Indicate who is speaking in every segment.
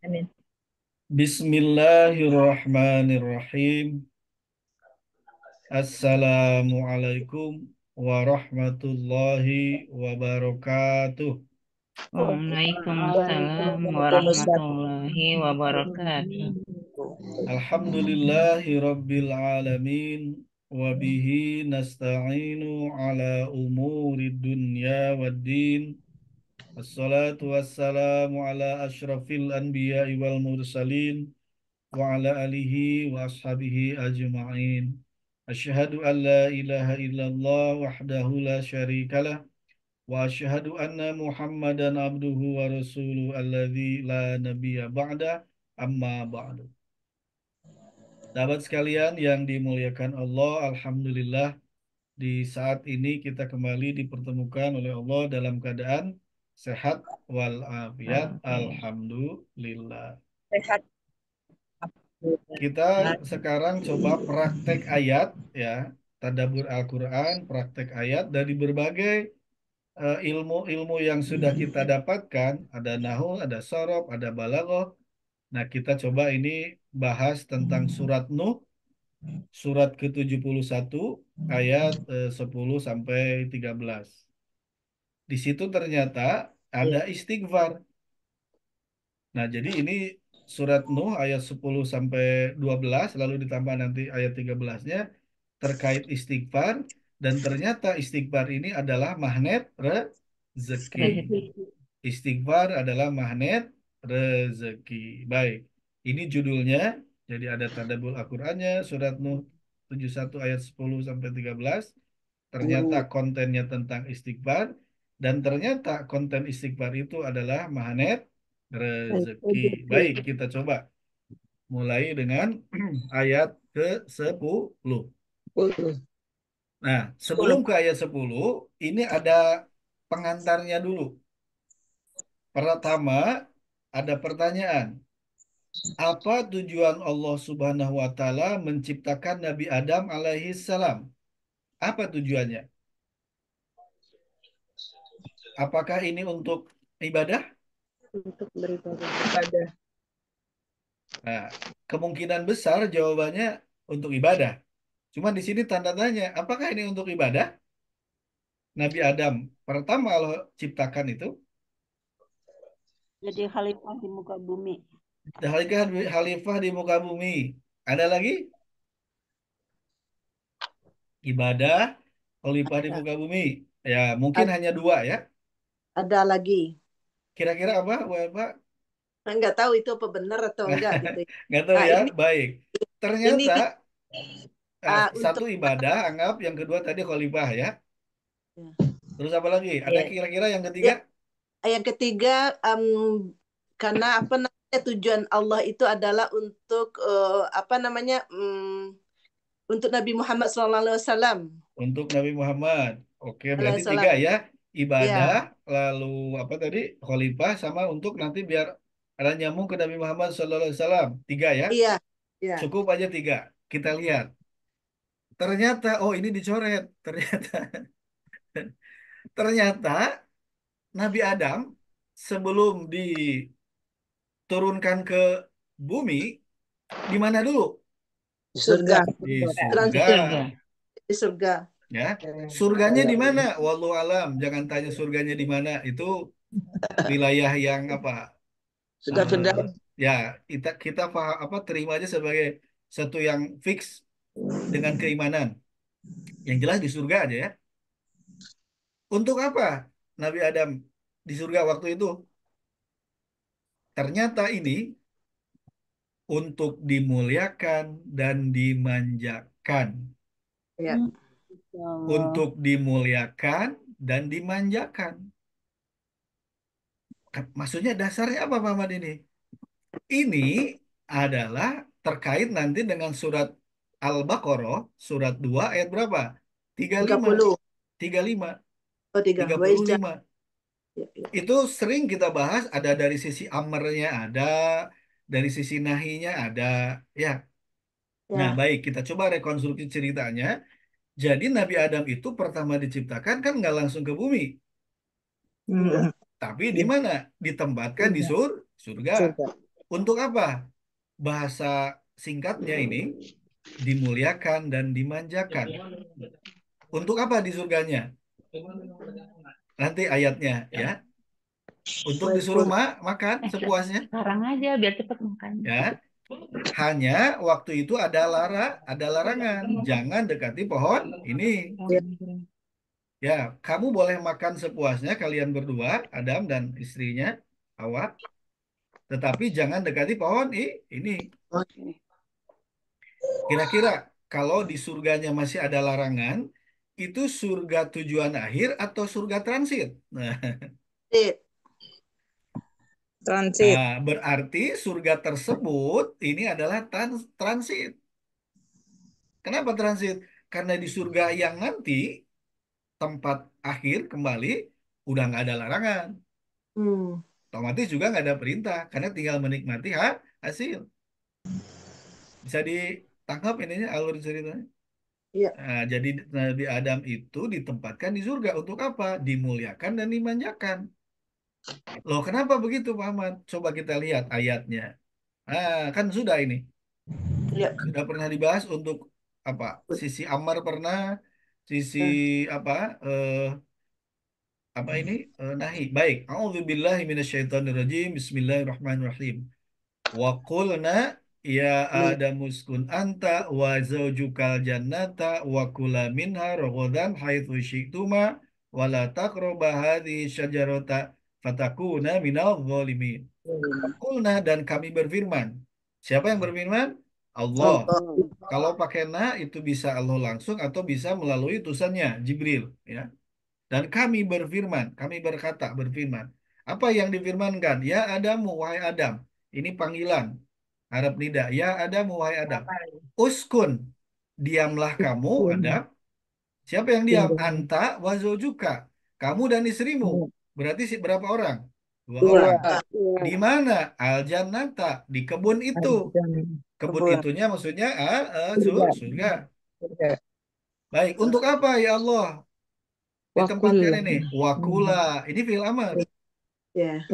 Speaker 1: Amin.
Speaker 2: Bismillahirrahmanirrahim. Assalamualaikum warahmatullahi wabarakatuh.
Speaker 1: Waalaikumsalam
Speaker 3: Waalaikumsalam
Speaker 1: warahmatullahi wabarakatuh.
Speaker 3: warahmatullahi
Speaker 2: Alhamdulillahi rabbil alamin. Wabihi nasta'inu ala umuri dunya waddin. Assalatu wassalamu ala ashrafil anbiya'i wal mursalin. Wa ala alihi wa ashabihi ajma'in. Asyhadu an la ilaha illallah wahdahu la syarikalah wa asyhadu anna Muhammadan abduhu wa rasuluhu alladzi la nabiyya ba'da amma ba'du. Sahabat sekalian yang dimuliakan Allah, alhamdulillah di saat ini kita kembali dipertemukan oleh Allah dalam keadaan sehat walafiat. Alhamdulillah.
Speaker 1: Sehat.
Speaker 2: Kita sekarang coba praktek ayat ya, tadabbur Al-Quran, praktek ayat dari berbagai ilmu-ilmu yang sudah kita dapatkan, ada nahu, ada sorof, ada balaghah. Nah, kita coba ini bahas tentang surat Nuh, surat ke-71 ayat 10 sampai 13. Di situ ternyata ada
Speaker 1: Ya.
Speaker 2: istighfar. Nah, jadi ini surat Nuh ayat 10 sampai 12 lalu ditambah nanti ayat 13-nya terkait istighfar dan ternyata istighfar ini adalah magnet rezeki.
Speaker 1: Rezeki.
Speaker 2: Istighfar adalah magnet rezeki. Baik. Ini judulnya. Jadi ada tadabbur Al-Qur'annya surat Nuh 71 ayat 10 sampai 13. Ternyata kontennya tentang istighfar dan ternyata konten istighfar itu adalah magnet rezeki. Baik, kita coba mulai dengan ayat ke-10. Nah, sebelum
Speaker 3: 10.
Speaker 2: ke ayat 10, ini ada pengantarnya dulu. Pertama, ada pertanyaan. Apa tujuan Allah Subhanahu wa taala menciptakan Nabi Adam alaihi salam? Apa tujuannya? Apakah ini untuk ibadah?
Speaker 3: Untuk beribadah kepada
Speaker 2: Nah, kemungkinan besar jawabannya untuk ibadah. Cuma di sini tanda tanya, apakah ini untuk ibadah? Nabi Adam pertama Allah ciptakan itu,
Speaker 3: jadi khalifah di muka bumi.
Speaker 2: khalifah di muka bumi. Ada lagi? Ibadah, khalifah di
Speaker 3: Ada,
Speaker 2: muka bumi. Ya, mungkin
Speaker 3: ad-
Speaker 2: hanya dua ya.
Speaker 3: ada lagi.
Speaker 2: Kira-kira apa, Pak?
Speaker 3: Nggak tahu itu apa benar atau enggak gitu.
Speaker 2: Nggak tahu
Speaker 3: Nah,
Speaker 2: ya.
Speaker 3: ini
Speaker 2: Baik.
Speaker 3: ini
Speaker 2: Ternyata satu
Speaker 3: untuk
Speaker 2: ibadah, anggap yang kedua tadi khalifah ya. Terus apa lagi? Ada
Speaker 3: ya,
Speaker 2: kira-kira yang ketiga?
Speaker 3: ya, yang ketiga karena apa namanya tujuan Allah itu adalah untuk apa namanya untuk Nabi Muhammad SAW.
Speaker 2: Untuk Nabi Muhammad. Oke, berarti tiga
Speaker 3: Alaihissalam.
Speaker 2: ya. Ibadah,
Speaker 3: Ya,
Speaker 2: lalu apa tadi? Khalifah sama untuk nanti biar ada nyambung ke Nabi Muhammad SAW. Tiga ya.
Speaker 3: iya, iya.
Speaker 2: Cukup aja tiga. Kita lihat. Ternyata, oh ini dicoret. Ternyata, ternyata Nabi Adam sebelum diturunkan ke bumi, di mana dulu?
Speaker 3: Di surga.
Speaker 2: Di
Speaker 3: Trans
Speaker 2: surga.
Speaker 1: Surga.
Speaker 3: di surga.
Speaker 2: Ya, surganya di mana? Wallahu alam. Jangan tanya surganya di mana. Itu wilayah yang apa?
Speaker 3: Surga
Speaker 2: eh,
Speaker 3: Firdaus.
Speaker 2: ya, kita apa terima aja sebagai satu yang fix dengan keimanan. Yang jelas di surga aja ya. Untuk apa Nabi Adam di surga waktu itu? Ternyata ini untuk dimuliakan dan dimanjakan.
Speaker 3: Ya.
Speaker 1: Allah.
Speaker 2: Untuk dimuliakan dan dimanjakan. Maksudnya dasarnya apa Pak Ahmad ini? Ini adalah terkait nanti dengan surat Al-Baqarah, surat 2 ayat berapa? Tiga puluh
Speaker 3: tiga
Speaker 2: lima,
Speaker 3: puluh
Speaker 2: 35,
Speaker 3: Oh, tiga.
Speaker 2: tiga
Speaker 3: Wais
Speaker 2: puluh lima.
Speaker 3: Ya, ya.
Speaker 2: Itu sering kita bahas, ada dari sisi amarnya ada, dari sisi nahinya ada. Ya, nah
Speaker 3: Ya.
Speaker 2: baik, kita coba rekonstruksi ceritanya. Jadi Nabi Adam itu pertama diciptakan kan nggak langsung ke bumi,
Speaker 3: Iya.
Speaker 1: Hmm.
Speaker 2: tapi di mana? Ditempatkan di surga.
Speaker 3: Surga.
Speaker 2: Untuk apa? Bahasa singkatnya ini dimuliakan dan dimanjakan. Untuk apa di surganya? Nanti ayatnya ya. Untuk disuruh makan sepuasnya
Speaker 1: Sekarang aja biar cepet makan.
Speaker 2: ya. Hanya waktu itu ada larangan. Jangan dekati pohon ini. Ya, kamu boleh makan sepuasnya kalian berdua, Adam dan istrinya, Hawa. Tetapi jangan dekati pohon ini.
Speaker 3: Oke.
Speaker 2: Kira-kira kalau di surganya masih ada larangan, itu surga tujuan akhir atau surga transit? Nah,
Speaker 3: Sip.
Speaker 4: Transit.
Speaker 2: berarti surga tersebut ini adalah transit. Kenapa transit? Karena di surga yang nanti tempat akhir kembali udah nggak ada larangan.
Speaker 3: Hmm.
Speaker 2: Otomatis juga nggak ada perintah karena tinggal menikmati hasil. Bisa ditangkap ininya alur ceritanya.
Speaker 3: Iya.
Speaker 2: Nah, jadi Nabi Adam itu ditempatkan di surga untuk apa? Dimuliakan dan dimanjakan. Loh, kenapa begitu, Pak Ahmad? Coba kita lihat ayatnya. Kan sudah ini.
Speaker 3: Iya.
Speaker 2: Sudah pernah dibahas untuk apa? Sisi Ammar pernah, sisi apa? Apa ini? Nahi. Baik. A'udzubillahi minasyaitonirrajim. Bismillahirrahmanirrahim. Wa qulna ya Adamu uskun anta wa zaujukal jannata wa kula minha ragadan haitsu syi'tuma wa la taqrabu hadhihi syajarata fatakuna minal zalimin. Qulna dan kami berfirman. Siapa yang berfirman? Allah.
Speaker 3: Allah.
Speaker 2: Kalau pakai na itu bisa Allah langsung atau bisa melalui utusannya Jibril, ya. Dan kami berfirman, kami berfirman. Apa yang difirmankan? Ya Adamu, wahai Adam. Ini panggilan. Harap nida. Ya Adamu, wahai Adam. Uskun. Diamlah kamu, Adam. Siapa yang diam? Anta wa zaujuka. Kamu dan istrimu. Berarti berapa orang? Dua
Speaker 3: Dua.
Speaker 2: orang. Di mana? Al Jannata. Di kebun itu. Kebun itunya maksudnya surga. Baik. Untuk apa ya Allah? Ditempatkan ini. Wakula. Ini fi'il amr.
Speaker 3: Ya.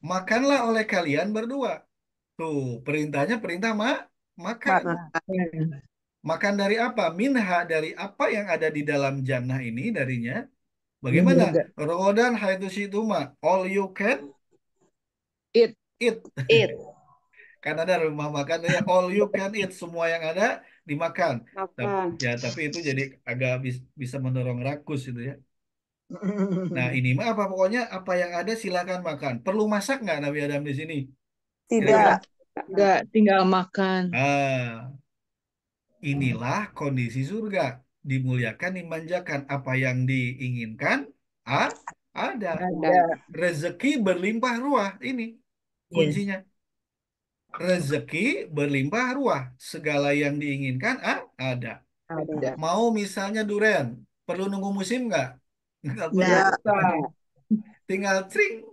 Speaker 2: Makanlah oleh kalian berdua. Tuh, perintahnya perintah makan. Makan dari apa? Minha dari apa yang ada di dalam jannah ini darinya. Bagaimana? Rodan haitsusituma. All you can
Speaker 4: Eat.
Speaker 2: eat.
Speaker 3: It.
Speaker 2: Kan ada rumah makan ya, all you can eat. Semua yang ada dimakan.
Speaker 3: Makan.
Speaker 2: Ya, tapi itu jadi agak bisa mendorong rakus itu ya. Nah, ini mah apa pokoknya apa yang ada silakan makan. Perlu masak nggak Nabi Adam di sini? Kira-kira?
Speaker 3: Tidak.
Speaker 4: Enggak, tinggal makan.
Speaker 2: Ah, inilah kondisi surga. Dimuliakan, dimanjakan. Apa yang diinginkan, ada.
Speaker 4: Ada.
Speaker 2: Rezeki berlimpah ruah. Ini kuncinya. Rezeki berlimpah ruah. Segala yang diinginkan, ada.
Speaker 4: Ada.
Speaker 2: Mau misalnya durian, perlu nunggu musim nggak? Nggak perlu.
Speaker 3: Nah.
Speaker 2: Tinggal tring.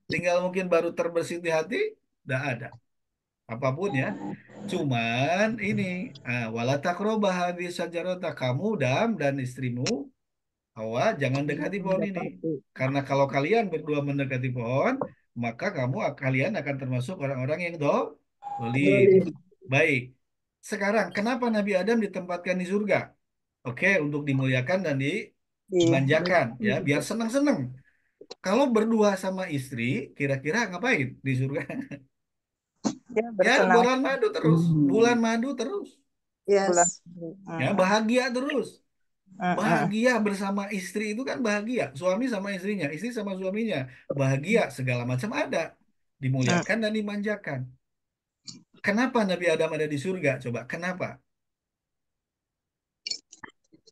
Speaker 2: Tinggal mungkin baru terbersit di hati, udah ada. Apapun ya. Cuman ini wala taqrabah hadhihi syajarata, kamu dan istrimu Hawa jangan dekati pohon ini. Karena kalau kalian berdua mendekati pohon, maka kalian akan termasuk orang-orang yang dolim. Baik. Sekarang kenapa Nabi Adam ditempatkan di surga? Oke, untuk dimuliakan dan dimanjakan ya, biar senang-senang. Kalau berdua sama istri, kira-kira ngapain di surga?
Speaker 4: Ya,
Speaker 2: Ya,
Speaker 4: bersenang.
Speaker 2: bulan madu terus, bulan madu terus.
Speaker 3: Yes.
Speaker 2: Ya, bahagia terus. Bahagia bersama istri itu kan bahagia. Suami sama istrinya, istri sama suaminya. Bahagia, segala macam ada. Dimuliakan dan dimanjakan. Kenapa Nabi Adam ada di surga? Coba, kenapa?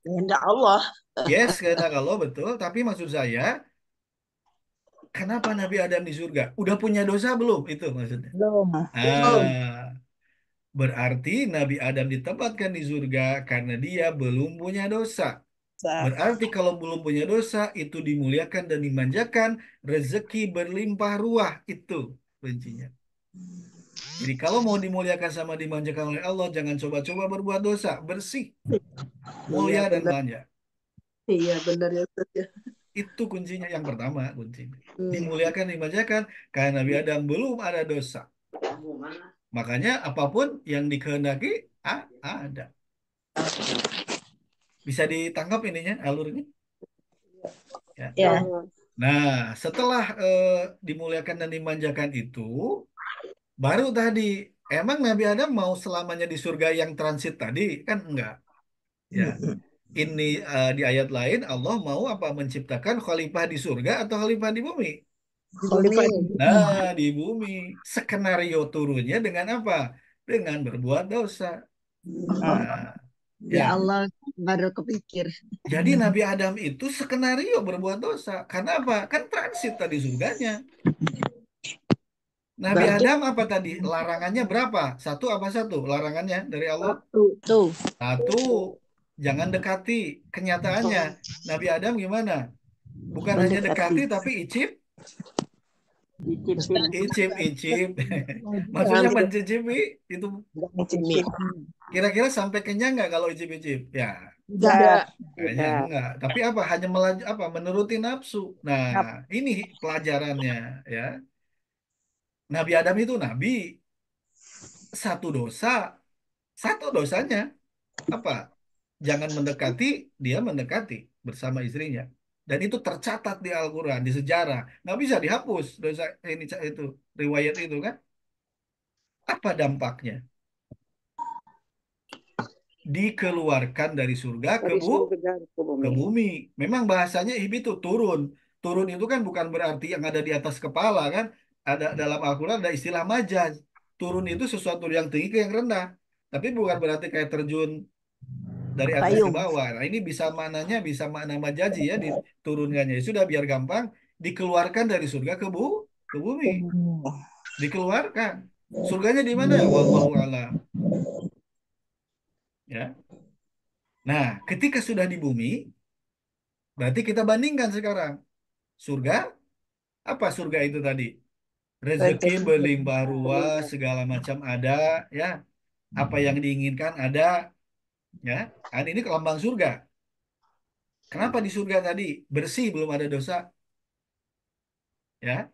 Speaker 3: Kehendak Allah.
Speaker 2: Yes, karena kalau betul. Tapi maksud saya, kenapa Nabi Adam di surga? Udah punya dosa belum? Itu maksudnya.
Speaker 4: Belum.
Speaker 2: Ah, berarti Nabi Adam ditempatkan di surga karena dia belum punya dosa. Berarti kalau belum punya dosa, itu dimuliakan dan dimanjakan, rezeki berlimpah ruah, itu kuncinya. Jadi kalau mau dimuliakan sama dimanjakan oleh Allah, jangan coba-coba berbuat dosa, bersih, mulia
Speaker 3: Iya
Speaker 2: dan
Speaker 3: benar.
Speaker 2: manja.
Speaker 3: Iya benar ya Ustaz ya.
Speaker 2: Itu kuncinya yang pertama, kuncinya.
Speaker 3: Hmm.
Speaker 2: Dimuliakan, dimanjakan, karena Nabi Adam belum ada dosa. Makanya apapun yang dikehendaki ada. Bisa ditangkap ininya, alurnya? Ya.
Speaker 3: Ya.
Speaker 2: Nah, setelah dimuliakan dan dimanjakan itu, baru tadi, emang Nabi Adam mau selamanya di surga yang transit tadi? Kan enggak. Ya, ini di ayat lain Allah mau apa? Menciptakan khalifah di surga atau khalifah di bumi?
Speaker 4: Khalifah.
Speaker 2: Nah, di bumi. Skenario turunnya dengan apa? Dengan berbuat dosa. Nah,
Speaker 5: Ya
Speaker 2: ya.
Speaker 5: Allah, baru kepikir.
Speaker 2: Jadi Nabi Adam itu skenario berbuat dosa. Karena apa? Kan transit tadi surganya. Nabi
Speaker 4: Berarti
Speaker 2: Adam apa tadi? Larangannya berapa? Satu apa satu? Larangannya dari Allah?
Speaker 4: satu.
Speaker 2: Satu. Jangan dekati. Kenyataannya, Nabi Adam gimana? Bukan hanya dekati, tapi icip, icip. Maksudnya mencicipi. Itu kira-kira sampai kenyang nggak kalau icip-icip? Ya,
Speaker 4: Tidak.
Speaker 2: kayaknya enggak. Tapi apa? Hanya menuruti nafsu. Nah, ini pelajarannya ya. Nabi Adam itu nabi. Satu dosa, satu dosanya apa? Jangan mendekati, dia mendekati bersama istrinya. Dan itu tercatat di Al-Quran, di sejarah. Nggak bisa dihapus dosa ini itu riwayat itu kan? Apa dampaknya? Dikeluarkan dari surga ke
Speaker 4: Dari surga ke
Speaker 2: ke
Speaker 4: bumi.
Speaker 2: bumi. Memang bahasanya itu turun. Turun itu kan bukan berarti yang ada di atas kepala kan? Ada dalam Al-Quran ada istilah majaz. Turun itu sesuatu yang tinggi ke yang rendah. Tapi bukan berarti kayak terjun dari atas ke
Speaker 3: Payung.
Speaker 2: bawah. Nah, ini bisa maknanya bisa makna majazi ya diturunkannya. Ya sudah biar gampang dikeluarkan dari surga ke bumi. Dikeluarkan. Surganya di mana? Wallahu a'lam. Ya. Nah, ketika sudah di bumi, berarti kita bandingkan sekarang. Surga, apa surga itu tadi? Rezeki berlimpah ruah, segala macam ada, ya. Apa yang diinginkan ada, ya. Kan ini lambang surga. Kenapa di surga tadi bersih belum ada dosa, ya?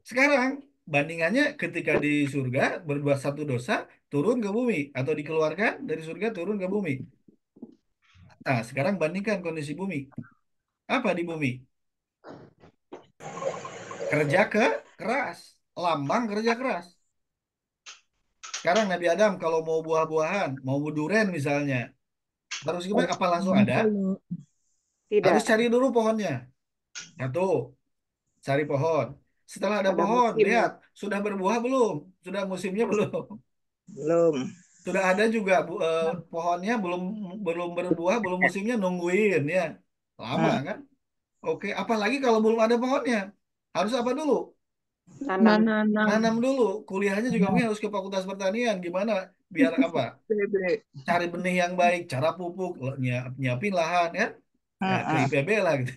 Speaker 2: Sekarang bandingannya ketika di surga berbuat satu dosa turun ke bumi atau dikeluarkan dari surga turun ke bumi. Nah, sekarang bandingkan kondisi bumi. Apa di bumi? Kerja keras, lambang kerja keras. Sekarang Nabi Adam kalau mau buah-buahan, mau durian misalnya, harus gimana? Apa langsung ada? Harus
Speaker 4: Tidak.
Speaker 2: cari dulu pohonnya. Satu, cari pohon. Setelah ada
Speaker 4: Ada
Speaker 2: pohon,
Speaker 4: musimnya.
Speaker 2: lihat sudah berbuah belum? Sudah musimnya belum?
Speaker 4: Belum.
Speaker 2: Sudah ada juga pohonnya belum belum berbuah, belum musimnya nungguin ya. Lama kan? Oke, apalagi kalau belum ada pohonnya. Harus apa dulu?
Speaker 4: Tanam. Nanam.
Speaker 2: Nanam dulu. Kuliahnya juga mungkin harus ke Fakultas Pertanian. Gimana? Biar apa?
Speaker 4: BB.
Speaker 2: Cari benih yang baik, cara pupuk, nyiapin lahan ya. Ya, ke IPB lah gitu.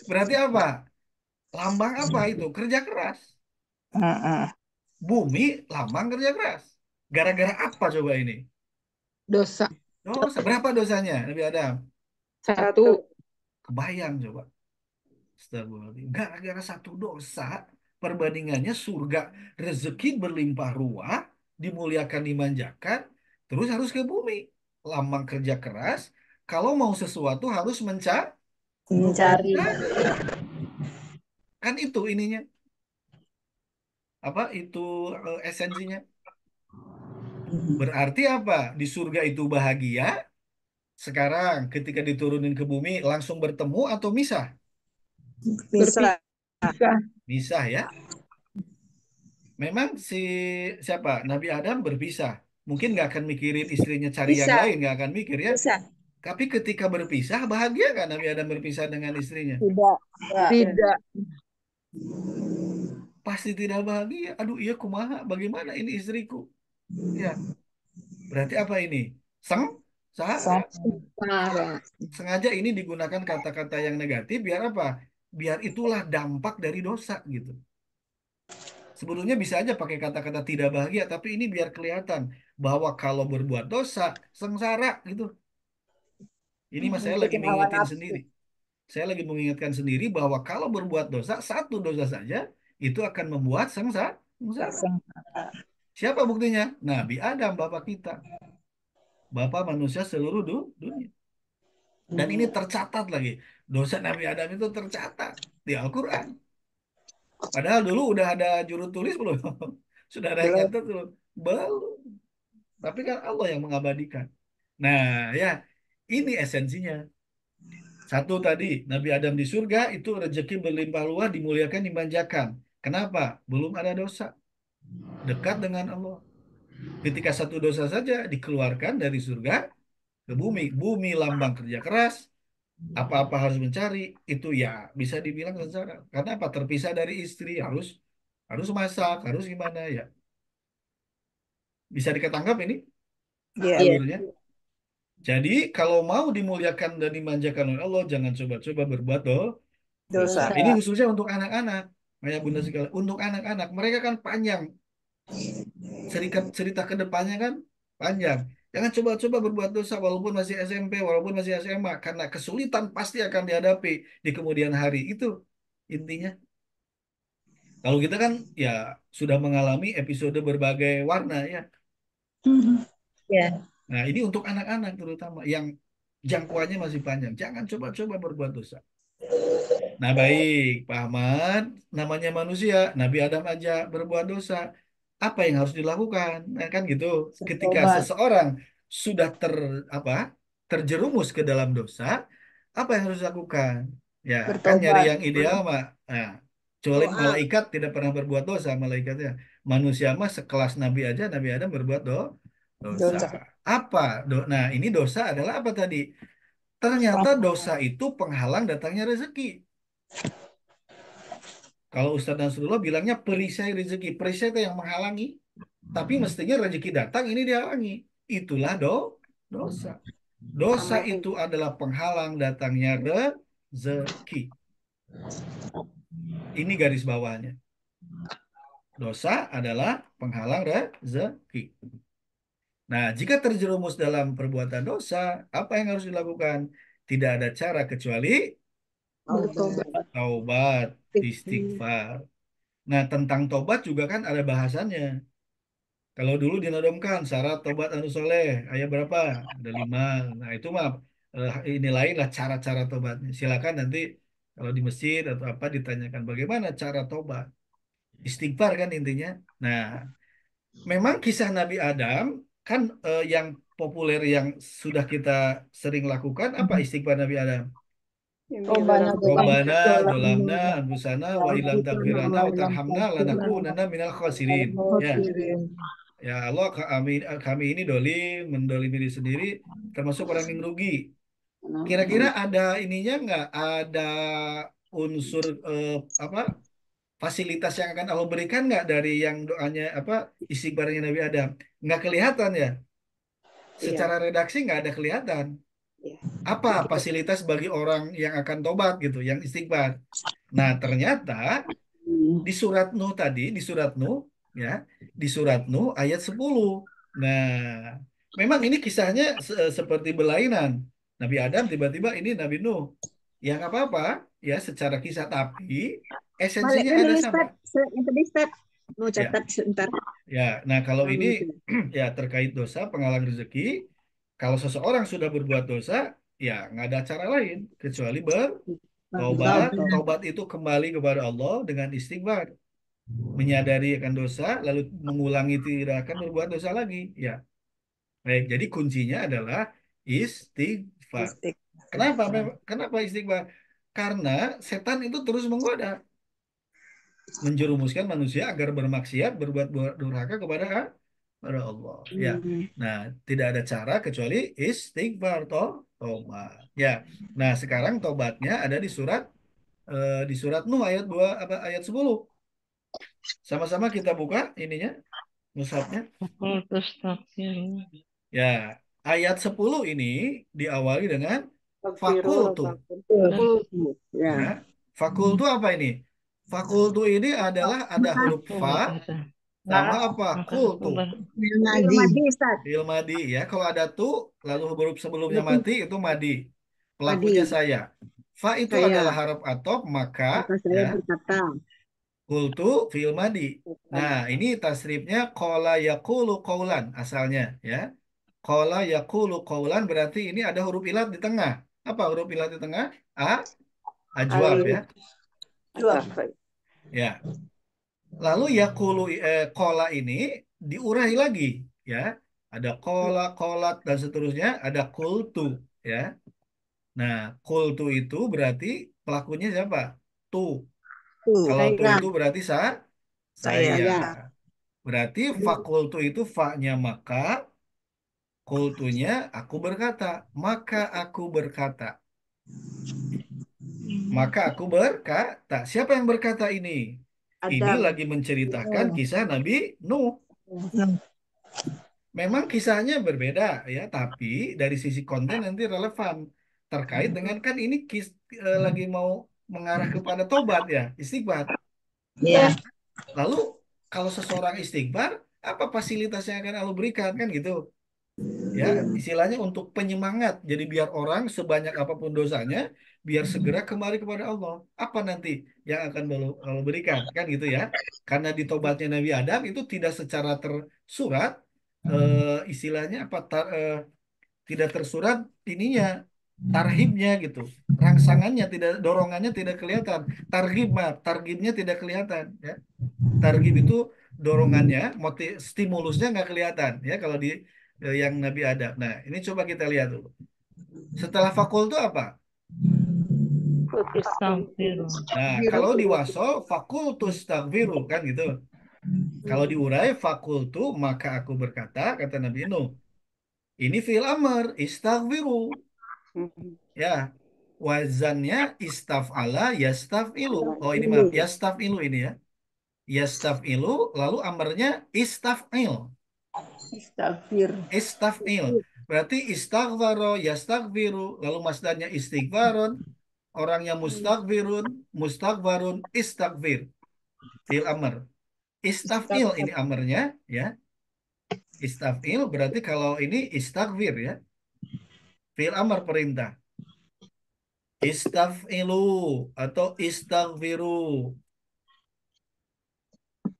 Speaker 2: Berarti apa? Lambang apa itu? Kerja keras. Bumi lambang kerja keras. Gara-gara apa coba ini?
Speaker 4: Dosa.
Speaker 2: Dosa. Berapa dosanya Nabi Adam?
Speaker 4: Satu.
Speaker 2: Kebayang coba. Astagfirullahaladzim. Gara-gara satu dosa, perbandingannya surga, rezeki berlimpah ruah, dimuliakan, dimanjakan, terus harus ke bumi. Lambang kerja keras, kalau mau sesuatu harus
Speaker 3: Mencari.
Speaker 2: mencari. Kan itu ininya. Apa itu esensinya? Berarti apa? Di surga itu bahagia, sekarang ketika diturunin ke bumi langsung bertemu atau misah?
Speaker 3: Bisa.
Speaker 4: Berpisah.
Speaker 2: Misah ya. Memang siapa? Nabi Adam berpisah. Mungkin nggak akan mikirin istrinya cari yang
Speaker 3: Bisa.
Speaker 2: lain, nggak akan mikir ya.
Speaker 3: Bisa.
Speaker 2: Tapi ketika berpisah, bahagia nggak Nabi Adam berpisah dengan istrinya?
Speaker 3: Tidak.
Speaker 4: Tidak.
Speaker 2: Pasti tidak bahagia. Aduh iya kumaha, bagaimana ini istriku? Ya, berarti apa ini? Sengsara.
Speaker 4: Parah.
Speaker 2: Sengaja ini digunakan kata-kata yang negatif biar apa? Biar itulah dampak dari dosa gitu. Sebetulnya bisa aja pakai kata-kata tidak bahagia, tapi ini biar kelihatan bahwa kalau berbuat dosa, sengsara gitu. Ini mas saya lagi
Speaker 3: Bikin hawa
Speaker 2: mengingetin
Speaker 3: nafsu.
Speaker 2: sendiri. Saya lagi mengingatkan sendiri bahwa kalau berbuat dosa, satu dosa saja, itu akan membuat sengsara. Sengsara. Siapa buktinya? Nabi Adam, bapak kita. Bapak manusia seluruh dunia. Dan ini tercatat lagi. Dosa Nabi Adam itu tercatat di Al-Quran. Padahal dulu udah ada juru tulis belum? Sudah ada yang
Speaker 4: Belum.
Speaker 2: nyatet belum? Belum. Tapi kan Allah yang mengabadikan. Nah, ya, ini esensinya. Satu tadi, Nabi Adam di surga itu rezeki berlimpah luas, dimuliakan, dimanjakan. Kenapa? Belum ada dosa. Dekat dengan Allah. Ketika satu dosa saja dikeluarkan dari surga ke bumi. Bumi lambang kerja keras, apa-apa harus mencari, itu ya bisa dibilang sengsara. Karena apa? Terpisah dari istri, harus harus masak, harus gimana ya. Bisa diketangkap ini
Speaker 4: Iya.
Speaker 2: alurnya. Jadi kalau mau dimuliakan dan dimanjakan oleh Allah, jangan coba-coba berbuat dosa.
Speaker 4: Dosa.
Speaker 2: Ini khususnya untuk anak-anak. Ayah bunda sekalian, untuk anak-anak mereka kan panjang. Cerita ke depannya kan panjang. Jangan coba-coba berbuat dosa walaupun masih SMP, walaupun masih SMA, karena kesulitan pasti akan dihadapi di kemudian hari. Itu intinya. Kalau kita kan ya sudah mengalami episode berbagai warna ya.
Speaker 1: Ya.
Speaker 2: Nah, ini untuk anak-anak terutama yang jangkauannya masih panjang. Jangan coba-coba berbuat dosa. Nah, baik, Pak Ahmad, namanya manusia, Nabi Adam aja berbuat dosa. Apa yang harus dilakukan? Nah, kan gitu. Ketika
Speaker 4: Bertobat.
Speaker 2: seseorang sudah apa? Terjerumus ke dalam dosa, apa yang harus dilakukan? Ya, kan nyari
Speaker 4: Bertobat.
Speaker 2: yang ideal, Mak. Nah, kecuali
Speaker 3: Doa.
Speaker 2: malaikat tidak pernah berbuat dosa, malaikatnya. Manusia mah sekelas Nabi aja, Nabi Adam berbuat dosa.
Speaker 4: Dosa.
Speaker 2: Apa? Nah, ini dosa adalah apa tadi? Ternyata dosa itu penghalang datangnya rezeki. Kalau Ustadz Nasrullah bilangnya perisai rezeki. Perisai itu yang menghalangi. Tapi mestinya rezeki datang, ini dihalangi. Itulah dosa. Dosa itu adalah penghalang datangnya rezeki. Ini garis bawahnya. Dosa adalah penghalang rezeki. Nah, jika terjerumus dalam perbuatan dosa, apa yang harus dilakukan? Tidak ada cara kecuali
Speaker 4: Bertobat.
Speaker 2: taubat, istighfar. Nah, tentang tobat juga kan ada bahasannya. Kalau dulu dinodongkan syarat tobat anu soleh, ayat berapa? Ada 5. Nah, itu mah ini lain lah cara-cara tobatnya. Silakan nanti kalau di masjid atau apa ditanyakan bagaimana cara tobat. Istighfar kan intinya. Nah, memang kisah Nabi Adam kan yang populer yang sudah kita sering lakukan apa istighfar Nabi Adam?
Speaker 4: Robbana
Speaker 2: Robbana
Speaker 4: dolamna
Speaker 2: dolamna anfusana wa ilam taghfirana wa tarhamna lanakunanna minal khasirin. Ya, ya Allah kami ini mendolimi diri sendiri termasuk orang yang rugi. Kira-kira ada ininya nggak? Ada unsur apa fasilitas yang akan Allah berikan nggak dari yang doanya apa istighfarnya Nabi Adam? Nggak kelihatan ya. Secara redaksi nggak ada kelihatan. Apa fasilitas bagi orang yang akan tobat gitu, yang istighfar? Nah, ternyata di surat Nuh tadi, di surat Nuh ya, di surat Nuh ayat 10. Nah, memang ini kisahnya seperti berlainan. Nabi Adam tiba-tiba ini Nabi Nuh. Ya nggak apa-apa ya secara kisah tapi
Speaker 5: Balik
Speaker 2: esensinya
Speaker 5: kan
Speaker 2: ada
Speaker 5: dulu,
Speaker 2: sama.
Speaker 5: Yang tadi, Step. Mau
Speaker 2: Ya,
Speaker 5: catat sebentar.
Speaker 2: ya. Nah, kalau ini
Speaker 5: Gitu.
Speaker 2: ya terkait dosa penghalang rezeki, kalau seseorang sudah berbuat dosa, ya nggak ada cara lain kecuali bertobat. Tobat itu kembali kepada Allah dengan istighfar, menyadari akan dosa, lalu mengulangi tidak akan berbuat dosa lagi. Ya, baik. Jadi kuncinya adalah istighfar. Kenapa? Kenapa istighfar? Karena setan itu terus menggoda, menjerumuskan manusia agar bermaksiat, berbuat durhaka kepada Allah. Ya, nah tidak ada cara kecuali istighfar tobat. Ya, nah sekarang tobatnya ada di surat Nuh ayat 2 apa ayat 10. Sama-sama kita buka ininya, mushafnya.
Speaker 1: Terus terakhir.
Speaker 2: Ya, ayat 10 ini diawali dengan fakultu.
Speaker 5: Ya.
Speaker 2: Ya, fakultu apa ini? Fakultu ini adalah ada huruf fa sama apa? Kultu.
Speaker 5: Madi, Ustaz.
Speaker 2: Fi'il madi ya. Kalau ada tu lalu huruf sebelumnya mati itu madi. Pelakunya
Speaker 5: Madi.
Speaker 2: saya. Fa itu
Speaker 5: Saya.
Speaker 2: adalah harap atop maka
Speaker 5: Maka saya
Speaker 2: ya.
Speaker 5: berkata.
Speaker 2: Kultu fi'il madi. Nah, ini tasrifnya qala yaqulu qaulan asalnya ya. Qala yaqulu qaulan berarti ini ada huruf ilat di tengah. Apa huruf ilat di tengah? Ajwaf ya.
Speaker 3: Jawab.
Speaker 2: Ya. Lalu yaqulu qala ini diurai lagi ya. Ada qala, qolat dan seterusnya, ada qultu ya. Nah, qultu itu berarti pelakunya siapa? Tu. Kalau tu
Speaker 5: Saya.
Speaker 2: itu berarti
Speaker 1: Saya.
Speaker 2: saya.
Speaker 5: Saya.
Speaker 2: Berarti fakultu itu fa-nya maka, kultunya aku berkata. Maka aku berkata. Maka aku berkata. Siapa yang berkata ini? Ini
Speaker 3: Adam.
Speaker 2: lagi menceritakan kisah Nabi Nuh.
Speaker 1: Nuh.
Speaker 2: Memang kisahnya berbeda ya, tapi dari sisi konten nanti relevan. Terkait dengan kan ini lagi mau mengarah kepada tobat ya, istighfar.
Speaker 1: Ya.
Speaker 2: Lalu kalau seseorang istighfar, apa fasilitas yang akan Allah berikan kan gitu? Ya, istilahnya untuk penyemangat. Jadi biar orang sebanyak apapun dosanya, biar segera kembali kepada Allah. Apa nanti yang akan Allah berikan kan gitu ya? Karena di tobatnya Nabi Adam itu tidak secara tersurat, istilahnya apa? Tidak tersurat ininya, tarhibnya gitu. Rangsangannya tidak, dorongannya tidak kelihatan. Targhib, maaf, targhibnya tidak kelihatan ya. Targhib itu dorongannya, stimulusnya nggak kelihatan ya kalau di yang Nabi Adam. Nah, ini coba kita lihat dulu. Setelah fakul itu apa?
Speaker 1: Astagfirullah.
Speaker 2: Nah, kalau di wasol fakultus tagfiru kan gitu. Kalau diurai fakultu maka aku berkata, kata Nabi Nuh. Ini fi'il amr, istaghfiru. Ya, wazannya istaf'ala yastaf'ilu. Oh, ini maaf, yastaf'ilu ini ya. Yastaf'ilu, lalu amarnya istaf'il.
Speaker 4: Istagfir.
Speaker 2: Istaf'il. Berarti istaghfaro, yastaghfiru. Lalu masdarnya istighfaron. Orangnya mustaghfirun, mustaghfarun, istaghfir. Fi'il amr. Istaf'il ini amarnya ya. Istaf'il berarti kalau ini istaghfir ya. Fi'il amr perintah. Istaf'ilu atau istaghfiru.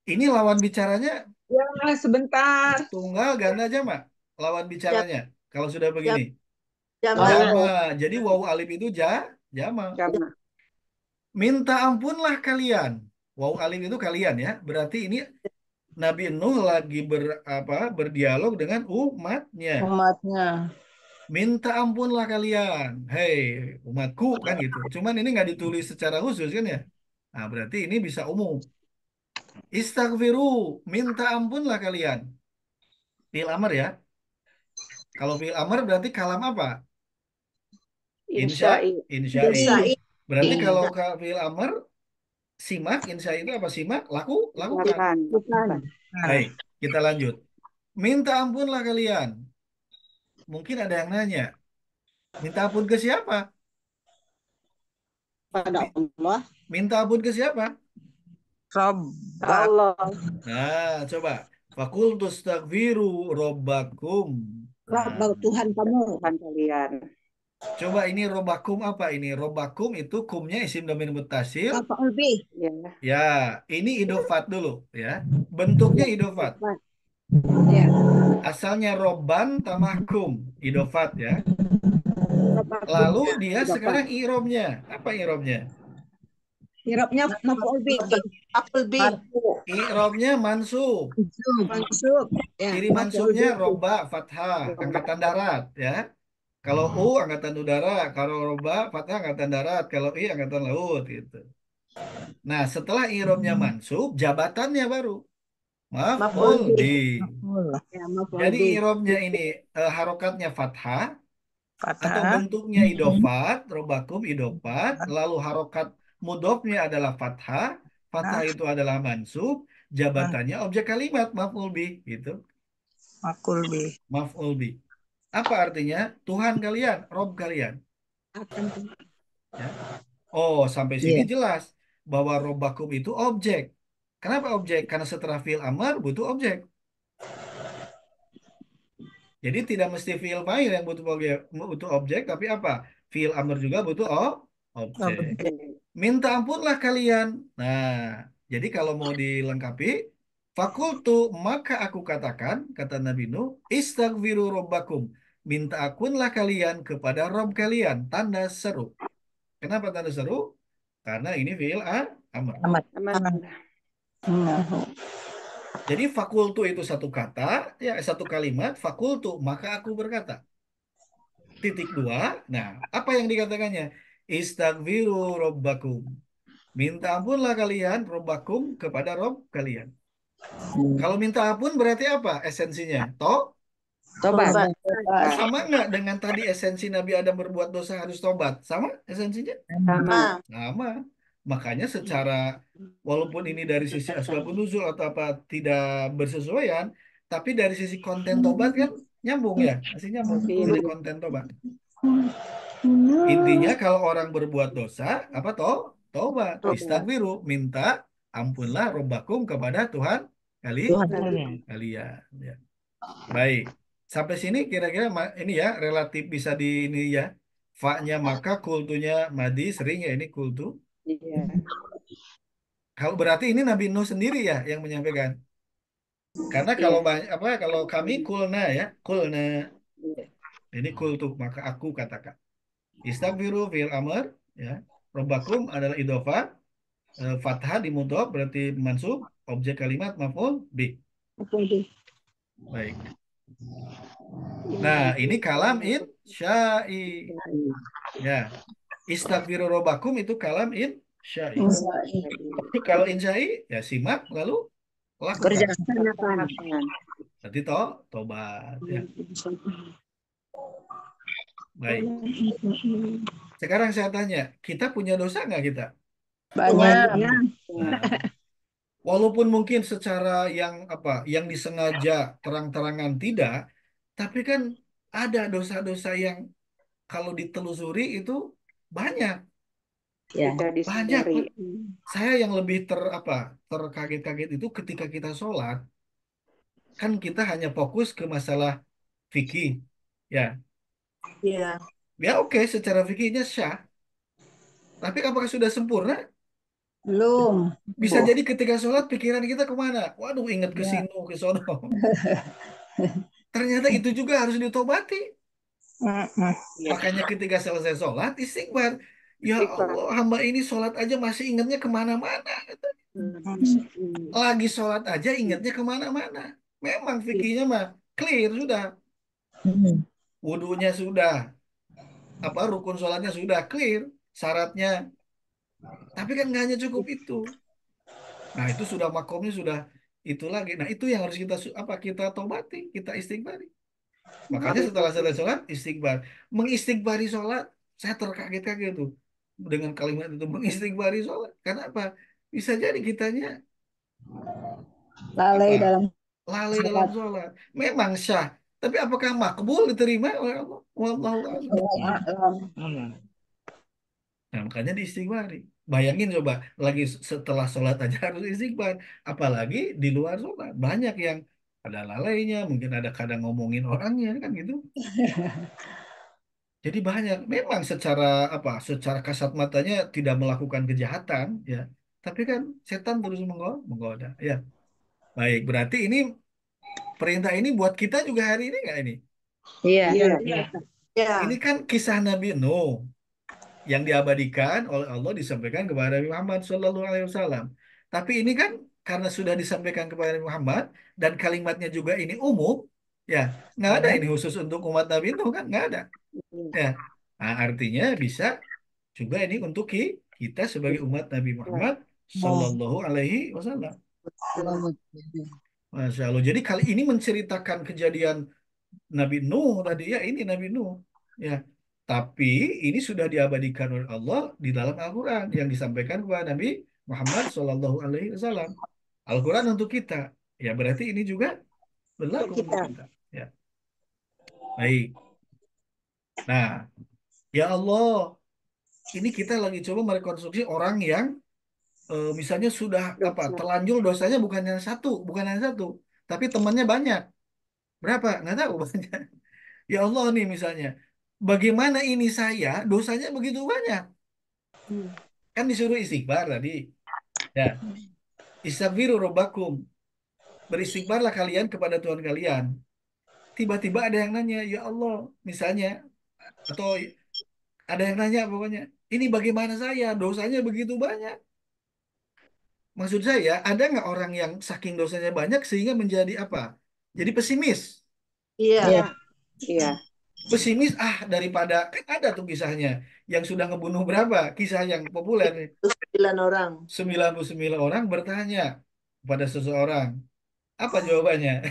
Speaker 2: Ini lawan bicaranya
Speaker 5: Ya, sebentar.
Speaker 2: tunggal ganda jamak lawan bicaranya. Kalau sudah begini.
Speaker 3: Jamak.
Speaker 2: Jamak. Jadi wawu alif itu jamak.
Speaker 5: Jama.
Speaker 2: Minta ampunlah kalian. Wawu alif itu kalian ya. Berarti ini Nabi Nuh lagi berdialog dengan umatnya.
Speaker 1: Umatnya.
Speaker 2: Minta ampunlah kalian. Hei, umatku kan gitu. Cuman ini nggak ditulis secara khusus kan ya. Nah, berarti ini bisa umum. Istaghfiru, minta ampunlah kalian. Fi'il amr ya. Kalau fi'il amr berarti kalam apa?
Speaker 5: Insya'i.
Speaker 2: Insya'i.
Speaker 3: Insya'i.
Speaker 2: Berarti kalau fi'il amr simak, insya'i itu apa simak? Lakukan.
Speaker 5: Bukan.
Speaker 2: Baik, kita lanjut. Minta ampunlah kalian. Mungkin ada yang nanya. Minta ampun ke siapa?
Speaker 5: Pada Allah.
Speaker 2: Minta ampun ke siapa?
Speaker 1: Rob.
Speaker 5: Allah.
Speaker 2: Nah, coba. Fakultu astaghfiru robbakum.
Speaker 5: Rabbal Tuhan kamu.
Speaker 4: Tuhan kalian.
Speaker 2: Coba ini robakum apa ini? Robakum itu kumnya isim domin muttasil.
Speaker 5: Maf'ul bih.
Speaker 4: Ya.
Speaker 2: Ya, ini idofat dulu ya. Bentuknya idofat.
Speaker 5: Ya.
Speaker 2: Asalnya roban tamahkum, idofat ya. Lalu dia sekarang irobnya. Apa irobnya?
Speaker 5: Irabnya maf'ul bih.
Speaker 3: Apel B.
Speaker 2: Irobnya mansub.
Speaker 5: Mansub. Ya.
Speaker 2: Ciri mansubnya roba fathah, angkatan darat ya. Kalau U angkatan udara, kalau roba fathah angkatan darat, kalau I angkatan laut gitu. Nah, setelah irobnya mansub, jabatannya baru maf'ul bih.
Speaker 5: Ya, maf'ul
Speaker 2: Jadi
Speaker 5: bih.
Speaker 2: irobnya ini harokatnya fathah atau
Speaker 1: Fathah.
Speaker 2: bentuknya idofat, robakum idofat, lalu harokat mudofnya adalah fathah, fathah itu adalah mansub, jabatannya objek kalimat maf'ul bih gitu.
Speaker 1: Makul bih.
Speaker 2: Maf'ul bih. Apa artinya? Tuhan kalian, Rob kalian.
Speaker 5: Akan
Speaker 2: Ya. Oh, sampai sini
Speaker 1: Iya.
Speaker 2: jelas bahwa robakum itu objek. Kenapa objek? Karena setelah fi'il amar butuh objek. Jadi tidak mesti fi'il fa'il yang butuh objek, tapi apa? Fi'il amar juga butuh objek.
Speaker 1: Objek.
Speaker 2: Minta ampunlah kalian. Nah, Jadi kalau mau dilengkapi, fakultu maka aku katakan, kata Nabi Nuh, istaghfiru robbakum. Minta akunlah kalian kepada Rob kalian. Tanda seru. Kenapa tanda seru? Karena ini fi'il amr.
Speaker 1: Amat.
Speaker 4: Aman.
Speaker 2: Jadi fakultu itu satu kata, ya satu kalimat, fakultu, maka aku berkata. Titik dua, nah apa yang dikatakannya? Istaghfiru robbakum. Minta ampunlah kalian, robbakum, kepada Rob kalian. Kalau minta ampun berarti apa esensinya?
Speaker 4: Tobat.
Speaker 2: Sama nggak dengan tadi esensi Nabi Adam berbuat dosa harus tobat? Sama esensinya?
Speaker 4: Sama.
Speaker 2: Sama. Makanya secara, walaupun ini dari sisi asbabun nuzul atau apa tidak bersesuaian, tapi dari sisi konten tobat kan nyambung ya, masih nyambung dari konten tobat. Intinya kalau orang berbuat dosa, apa tobat, istaghfiru, minta ampunlah robbakum kepada Tuhan
Speaker 1: Tuhan kalian.
Speaker 2: kalian. Ya. Baik, sampai sini kira-kira ini ya relatif bisa di ini ya. Fa-nya maka, kultunya madi, sering ya ini kultu.
Speaker 4: Iya.
Speaker 2: Kalau berarti ini Nabi Nuh sendiri ya yang menyampaikan. Karena kalau apa kalau kami kulna ya, kulna. Ini kultu maka aku katakan. Istaghfiru fil amr ya. Robbakum adalah idhofah, fathah di mudhof berarti mansub, objek kalimat maf'ul bih. Baik. Nah, ini kalam insya'i. Ya. Istaghfiru robbakum itu kalam insya'i. Kalau insya'i ya simak lalu lakukan. Nanti tobat ya. Baik. Sekarang saya tanya, kita punya dosa nggak kita?
Speaker 4: Banyak.
Speaker 2: Nah, walaupun mungkin secara yang apa, yang disengaja terang-terangan tidak, tapi kan ada dosa-dosa yang kalau ditelusuri itu banyak,
Speaker 4: Ya.
Speaker 2: banyak. Saya yang lebih terkaget-kaget itu ketika kita sholat, kan kita hanya fokus ke masalah fikih, ya,
Speaker 3: Iya.
Speaker 2: ya oke, secara fikihnya syah, tapi apakah sudah sempurna?
Speaker 5: Belum.
Speaker 2: Bisa jadi ketika sholat pikiran kita kemana? Waduh, ingat ke
Speaker 5: Ya.
Speaker 2: sini, ke sono. Ternyata itu juga harus ditobati. Makanya ketika selesai sholat, istighfar. Ya Allah, hamba ini sholat aja masih ingatnya kemana-mana. Lagi sholat aja ingatnya kemana-mana. Memang fikihnya mah clear sudah. Wudhunya sudah. Apa rukun sholatnya sudah clear. Syaratnya. Tapi kan nggak hanya cukup itu. Nah itu sudah makomnya sudah itu lagi. Nah itu yang harus kita tobati, kita istighfari. Makanya setelah selesai sholat istighfar, mengistighfari sholat, saya terkaget-kaget tuh dengan kalimat itu mengistighfari sholat. Karena apa? Bisa jadi kitanya
Speaker 5: Lalai
Speaker 2: apa?
Speaker 5: dalam
Speaker 2: Lalai dalam sholat. Memang syah, tapi apakah makbul diterima oleh Allah? Wallahu a'lam. Nah, makanya diistighfari. Bayangin coba, lagi setelah sholat aja harus istighfar. Apalagi di luar sholat. Banyak yang ada lalainya, mungkin ada kadang ngomongin orangnya, kan gitu. Jadi banyak. Memang secara kasat matanya tidak melakukan kejahatan, ya. Tapi kan setan terus menggoda, ya. Baik, berarti ini perintah ini buat kita juga hari ini nggak ini?
Speaker 4: Iya.
Speaker 3: Ya.
Speaker 2: Ini kan kisah Nabi Nuh yang diabadikan oleh Allah disampaikan kepada Nabi Muhammad Shallallahu Alaihi Wasallam. Tapi ini kan karena sudah disampaikan kepada Nabi Muhammad dan kalimatnya juga ini umum, ya nggak ada ini khusus untuk umat Nabi Nuh kan nggak ada, ya. Nah, artinya bisa juga ini untuk kita sebagai umat Nabi Muhammad Shallallahu Alaihi Wasallam. Masya Allah. Jadi kali ini menceritakan kejadian Nabi Nuh tadi ya ini Nabi Nuh ya. Tapi ini sudah diabadikan oleh Allah di dalam Al-Quran yang disampaikan kepada Nabi Muhammad Shallallahu Alaihi Wasallam. Al-Quran untuk kita. Ya berarti ini juga berlaku untuk kita. Ya. Baik. Nah, ya Allah, ini kita lagi coba merekonstruksi orang yang misalnya sudah terlanjur dosanya bukan yang satu, tapi temannya banyak. Berapa? Nggak tahu banyak. Ya Allah nih misalnya, bagaimana ini saya dosanya begitu banyak? Kan disuruh istighfar tadi. Ya. Istaghfiru rabbakum. Beristighfarlah kalian kepada Tuhan kalian. Tiba-tiba ada yang nanya, ya Allah, misalnya, atau ada yang nanya pokoknya, ini bagaimana saya? Dosanya begitu banyak. Maksud saya, ada nggak orang yang saking dosanya banyak sehingga menjadi apa? Jadi pesimis.
Speaker 3: Iya.
Speaker 4: Iya. Iya.
Speaker 2: Pesimis, daripada, kan ada tuh kisahnya, yang sudah ngebunuh berapa? Kisah yang populer nih.
Speaker 3: 9 orang.
Speaker 2: 99 orang bertanya kepada seseorang. Apa jawabannya?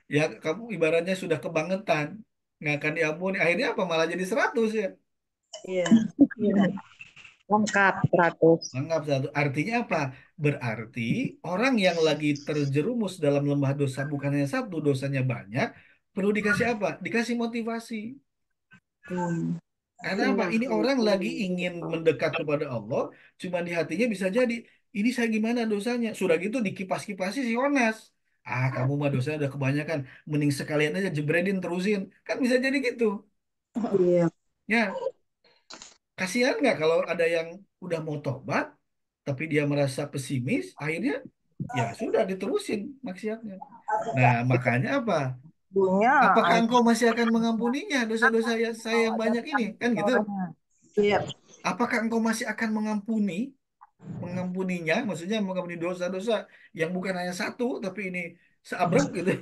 Speaker 2: Ya, kamu ibaratnya sudah kebangetan. Nggak akan diampuni. Akhirnya apa? Malah jadi 100 ya.
Speaker 3: Iya.
Speaker 4: Lengkap 100.
Speaker 2: Anggap satu. Artinya apa? Berarti orang yang lagi terjerumus dalam lembah dosa bukan hanya satu, dosanya banyak, perlu dikasih apa? Dikasih motivasi. Karena apa? Ini orang lagi ingin mendekat kepada Allah, cuma di hatinya bisa jadi, ini saya gimana dosanya? Sudah gitu dikipas-kipasi si Onas. Kamu mah dosanya udah kebanyakan, mending sekalian aja jebredin terusin. Kan bisa jadi gitu.
Speaker 3: Iya.
Speaker 2: Ya, kasihan nggak kalau ada yang udah mau tobat, tapi dia merasa pesimis, akhirnya ya sudah diterusin maksiatnya. Nah, makanya apa?
Speaker 1: Punya
Speaker 2: Apakah engkau masih akan mengampuninya dosa-dosa saya yang banyak ini? Kan gitu.
Speaker 1: orangnya.
Speaker 3: Iya.
Speaker 2: Apakah engkau masih akan mengampuninya? Maksudnya mengampuni dosa-dosa yang bukan hanya satu, tapi ini seabrek gitu.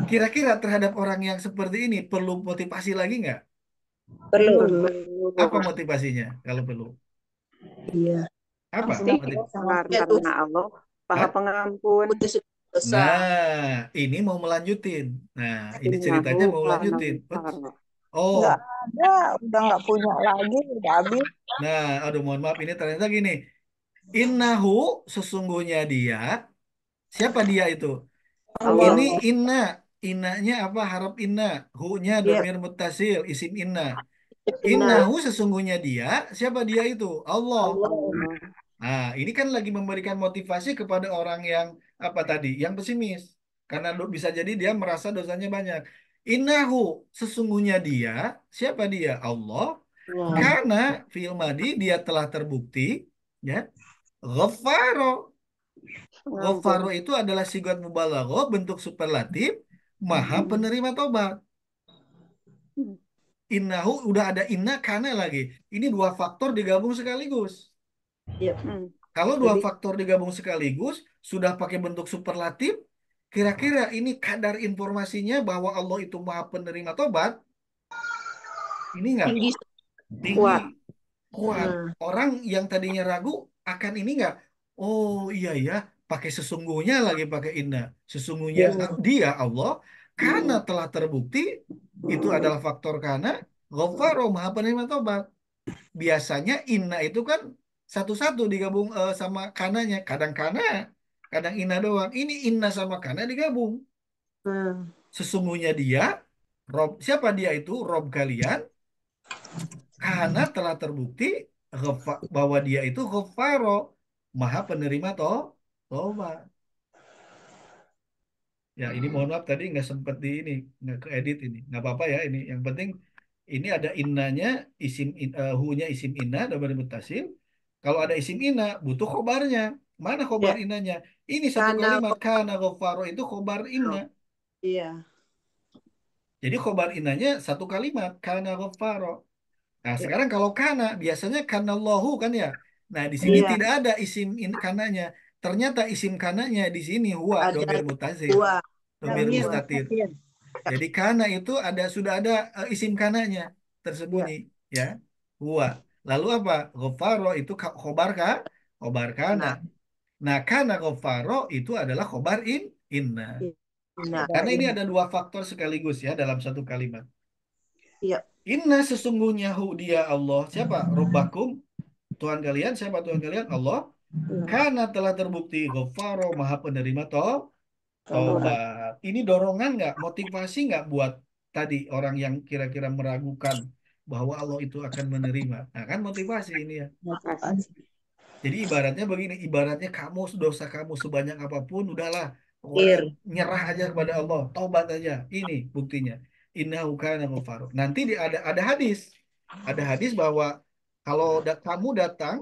Speaker 2: Kira-kira terhadap orang yang seperti ini perlu motivasi lagi nggak?
Speaker 4: Perlu.
Speaker 2: Apa motivasinya kalau perlu?
Speaker 3: Iya.
Speaker 2: Apa?
Speaker 4: Pasti
Speaker 6: Karena Allah Maha
Speaker 2: Hah?
Speaker 6: Pengampun.
Speaker 3: Putih dosa.
Speaker 2: Nah, ini mau melanjutin. Nah, ini ceritanya
Speaker 6: Innahu
Speaker 2: mau
Speaker 6: kana
Speaker 2: lanjutin.
Speaker 6: ghaffara.
Speaker 2: Oh,
Speaker 1: Nggak ada, udah nggak punya lagi, udah habis.
Speaker 2: nah, aduh mohon maaf ini ternyata gini. Innahu sesungguhnya dia, siapa dia itu?
Speaker 3: Allah.
Speaker 2: Ini inna, innanya apa? Harap inna, hu-nya
Speaker 3: Iya.
Speaker 2: domir muttasil, isim inna.
Speaker 3: Benar.
Speaker 2: Innahu sesungguhnya dia, siapa dia itu? Allah.
Speaker 3: Allah.
Speaker 6: Allah.
Speaker 2: Nah, ini kan lagi memberikan motivasi kepada orang yang apa tadi, yang pesimis. Karena bisa jadi dia merasa dosanya banyak. Innahu, sesungguhnya dia, siapa dia? Allah.
Speaker 3: Allah.
Speaker 2: Karena fi'il madi dia telah terbukti, ya. Ghafaro.
Speaker 6: Pengampun.
Speaker 2: Ghafaro itu adalah sigat mubalaghah, bentuk superlatif, maha penerima tobat.
Speaker 6: Hmm.
Speaker 2: Innahu, udah ada inna, karena lagi. Ini dua faktor digabung sekaligus.
Speaker 3: Iya.
Speaker 6: Hmm.
Speaker 2: Kalau dua
Speaker 3: Jadi
Speaker 2: faktor digabung sekaligus, sudah pakai bentuk superlatif, kira-kira ini kadar informasinya bahwa Allah itu maha penerima tobat, ini nggak?
Speaker 3: tinggi.
Speaker 2: Tinggi,
Speaker 6: Kuat.
Speaker 2: kuat.
Speaker 3: Nah.
Speaker 2: Orang yang tadinya ragu akan ini nggak? Oh iya ya, pakai sesungguhnya lagi pakai inna. Sesungguhnya
Speaker 3: Iya.
Speaker 2: dia Allah, karena telah terbukti, itu adalah faktor karena, Ghafaro maha penerima tobat. Biasanya inna itu kan satu-satu digabung sama kananya. Kadang kana, kadang inna doang. Ini inna sama kana digabung.
Speaker 3: Nah.
Speaker 2: Sesungguhnya dia, Rob, siapa dia itu? Rob kalian, karena telah terbukti bahwa dia itu Ghafaro, maha penerima tobat. Ya, ini mohon maaf tadi nggak sempat di ini, nggak keedit ini. Nggak apa-apa ya ini. Yang penting ini ada innanya, hu-nya isim inna, dan mutasil. Kalau ada isim inna, butuh khobarnya. Mana khobar
Speaker 3: Ya.
Speaker 2: innanya? Ini satu
Speaker 3: Karena
Speaker 2: kalimat, kana ghafaro itu khobar inna.
Speaker 3: iya.
Speaker 2: Jadi khobar innanya satu kalimat, kana ghafaro. Nah,
Speaker 3: Ya.
Speaker 2: sekarang kalau kana, biasanya kana Allahu kan ya. Nah, di sini
Speaker 3: Iya.
Speaker 2: tidak ada isim kananya. Ternyata isim kananya di sini huwa,
Speaker 3: Ada
Speaker 2: domir mutazil,
Speaker 3: dua.
Speaker 2: domir
Speaker 3: Dua.
Speaker 2: mustatir. Jadi kana itu sudah ada isim kananya tersembunyi, ya. Huwa. Lalu apa? Ghafaro itu khobar ka? Khobar kana.
Speaker 3: Nah.
Speaker 2: Nah, kana ghafaro itu adalah khobar inna.
Speaker 3: Nah.
Speaker 2: Karena ini ada dua faktor sekaligus ya dalam satu kalimat.
Speaker 3: Iya.
Speaker 2: Inna sesungguhnya hu dia Allah. Siapa? Robbakum. Tuhan kalian. Siapa Tuhan kalian? Allah. Karena telah terbukti ghafaro maha penerima tobat. Ini dorongan nggak, motivasi nggak buat tadi orang yang kira-kira meragukan bahwa Allah itu akan menerima. Nah kan motivasi ini ya. Jadi ibaratnya begini, ibaratnya kamu dosa kamu sebanyak apapun, udahlah, pokoknya
Speaker 4: Ir.
Speaker 2: nyerah aja kepada Allah, tobat aja. Ini buktinya. Innahu kana ghafaro. Nanti ada hadis bahwa kalau kamu datang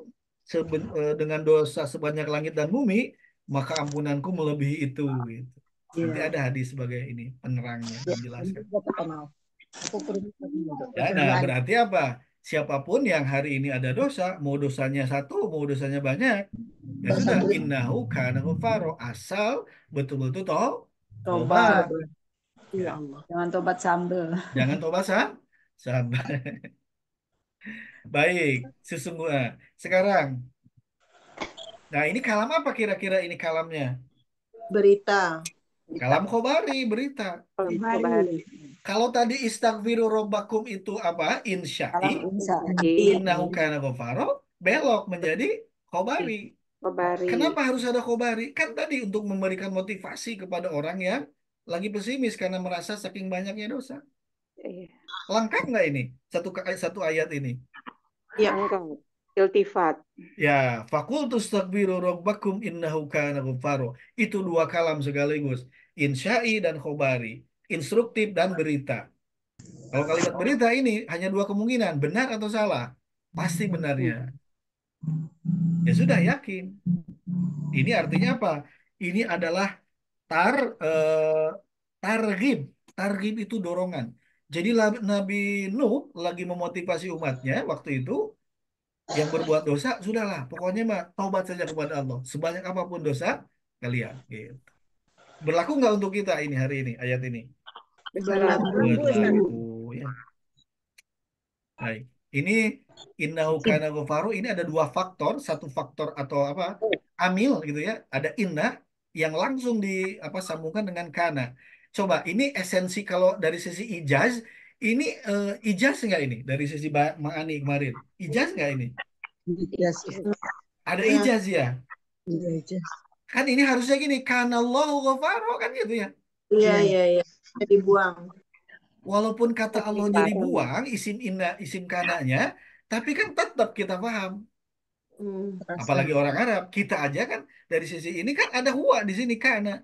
Speaker 2: dengan dosa sebanyak langit dan bumi, maka ampunanku melebihi itu gitu. Nanti ada hadis sebagai ini penerangnya menjelaskan. Ya, nah berarti apa? Siapapun yang hari ini ada dosa, mau dosanya satu, mau dosanya banyak, ya sudah, innahu kana ghafaro, asal betul-betul tobat.
Speaker 3: Tobat. Ya Allah.
Speaker 5: Jangan tobat sambel.
Speaker 2: Jangan tobat sampai. Baik, sesungguhnya. Sekarang, nah ini kalam apa kira-kira ini kalamnya?
Speaker 3: Berita.
Speaker 2: Kalam khobari, berita.
Speaker 6: Kembali.
Speaker 2: Kalau tadi istaghfiru robbakum itu apa? Insya'i.
Speaker 5: Kalam insya.
Speaker 2: Innahu kana ghafaro, belok menjadi khobari.
Speaker 6: Kembali.
Speaker 2: Kenapa harus ada khobari? Kan tadi untuk memberikan motivasi kepada orang yang lagi pesimis karena merasa saking banyaknya dosa.
Speaker 6: Iya.
Speaker 2: Lengkap nggak ini? Satu ayat ini.
Speaker 3: Ya.
Speaker 6: Engkau. Iltifat.
Speaker 2: Ya, fakultus takbiru rabbakum innahu kana ghafaro. Itu dua kalam sekaligus. Insya'i dan khobari. Instruktif dan berita. Kalau kalimat berita ini hanya dua kemungkinan, benar atau salah. Pasti benarnya. Ya sudah, yakin. Ini artinya apa? Ini adalah eh, targhib. Targhib itu dorongan. Jadi Nabi Nuh lagi memotivasi umatnya waktu itu yang berbuat dosa, sudahlah, pokoknya mah taubat saja kepada Allah. Sebanyak apapun dosa kalian. Gitu. Berlaku nggak untuk kita ini hari ini, ayat ini?
Speaker 3: Berlaku.
Speaker 2: Berlaku, ya. Baik. Ini innahu kana ghafaru, ini ada dua faktor, satu faktor atau apa? Amil gitu ya. Ada inna yang langsung di apa sambungkan dengan kana. Coba ini esensi kalau dari sisi ijaz, ini ijaz nggak ini dari sisi Ma'ani kemarin? Ijaz nggak ini?
Speaker 5: Yes.
Speaker 2: Ada
Speaker 3: Ya.
Speaker 2: ijaz ya. Kan ini harusnya gini, kanallahu ghafaru kan gitu ya.
Speaker 3: Iya, iya, iya. Dibuang.
Speaker 2: Walaupun kata Allahnya dibuang, isim inna, isim kananya, tapi kan tetap kita paham. Apalagi orang Arab, kita aja kan dari sisi ini kan ada huwa di sini kana.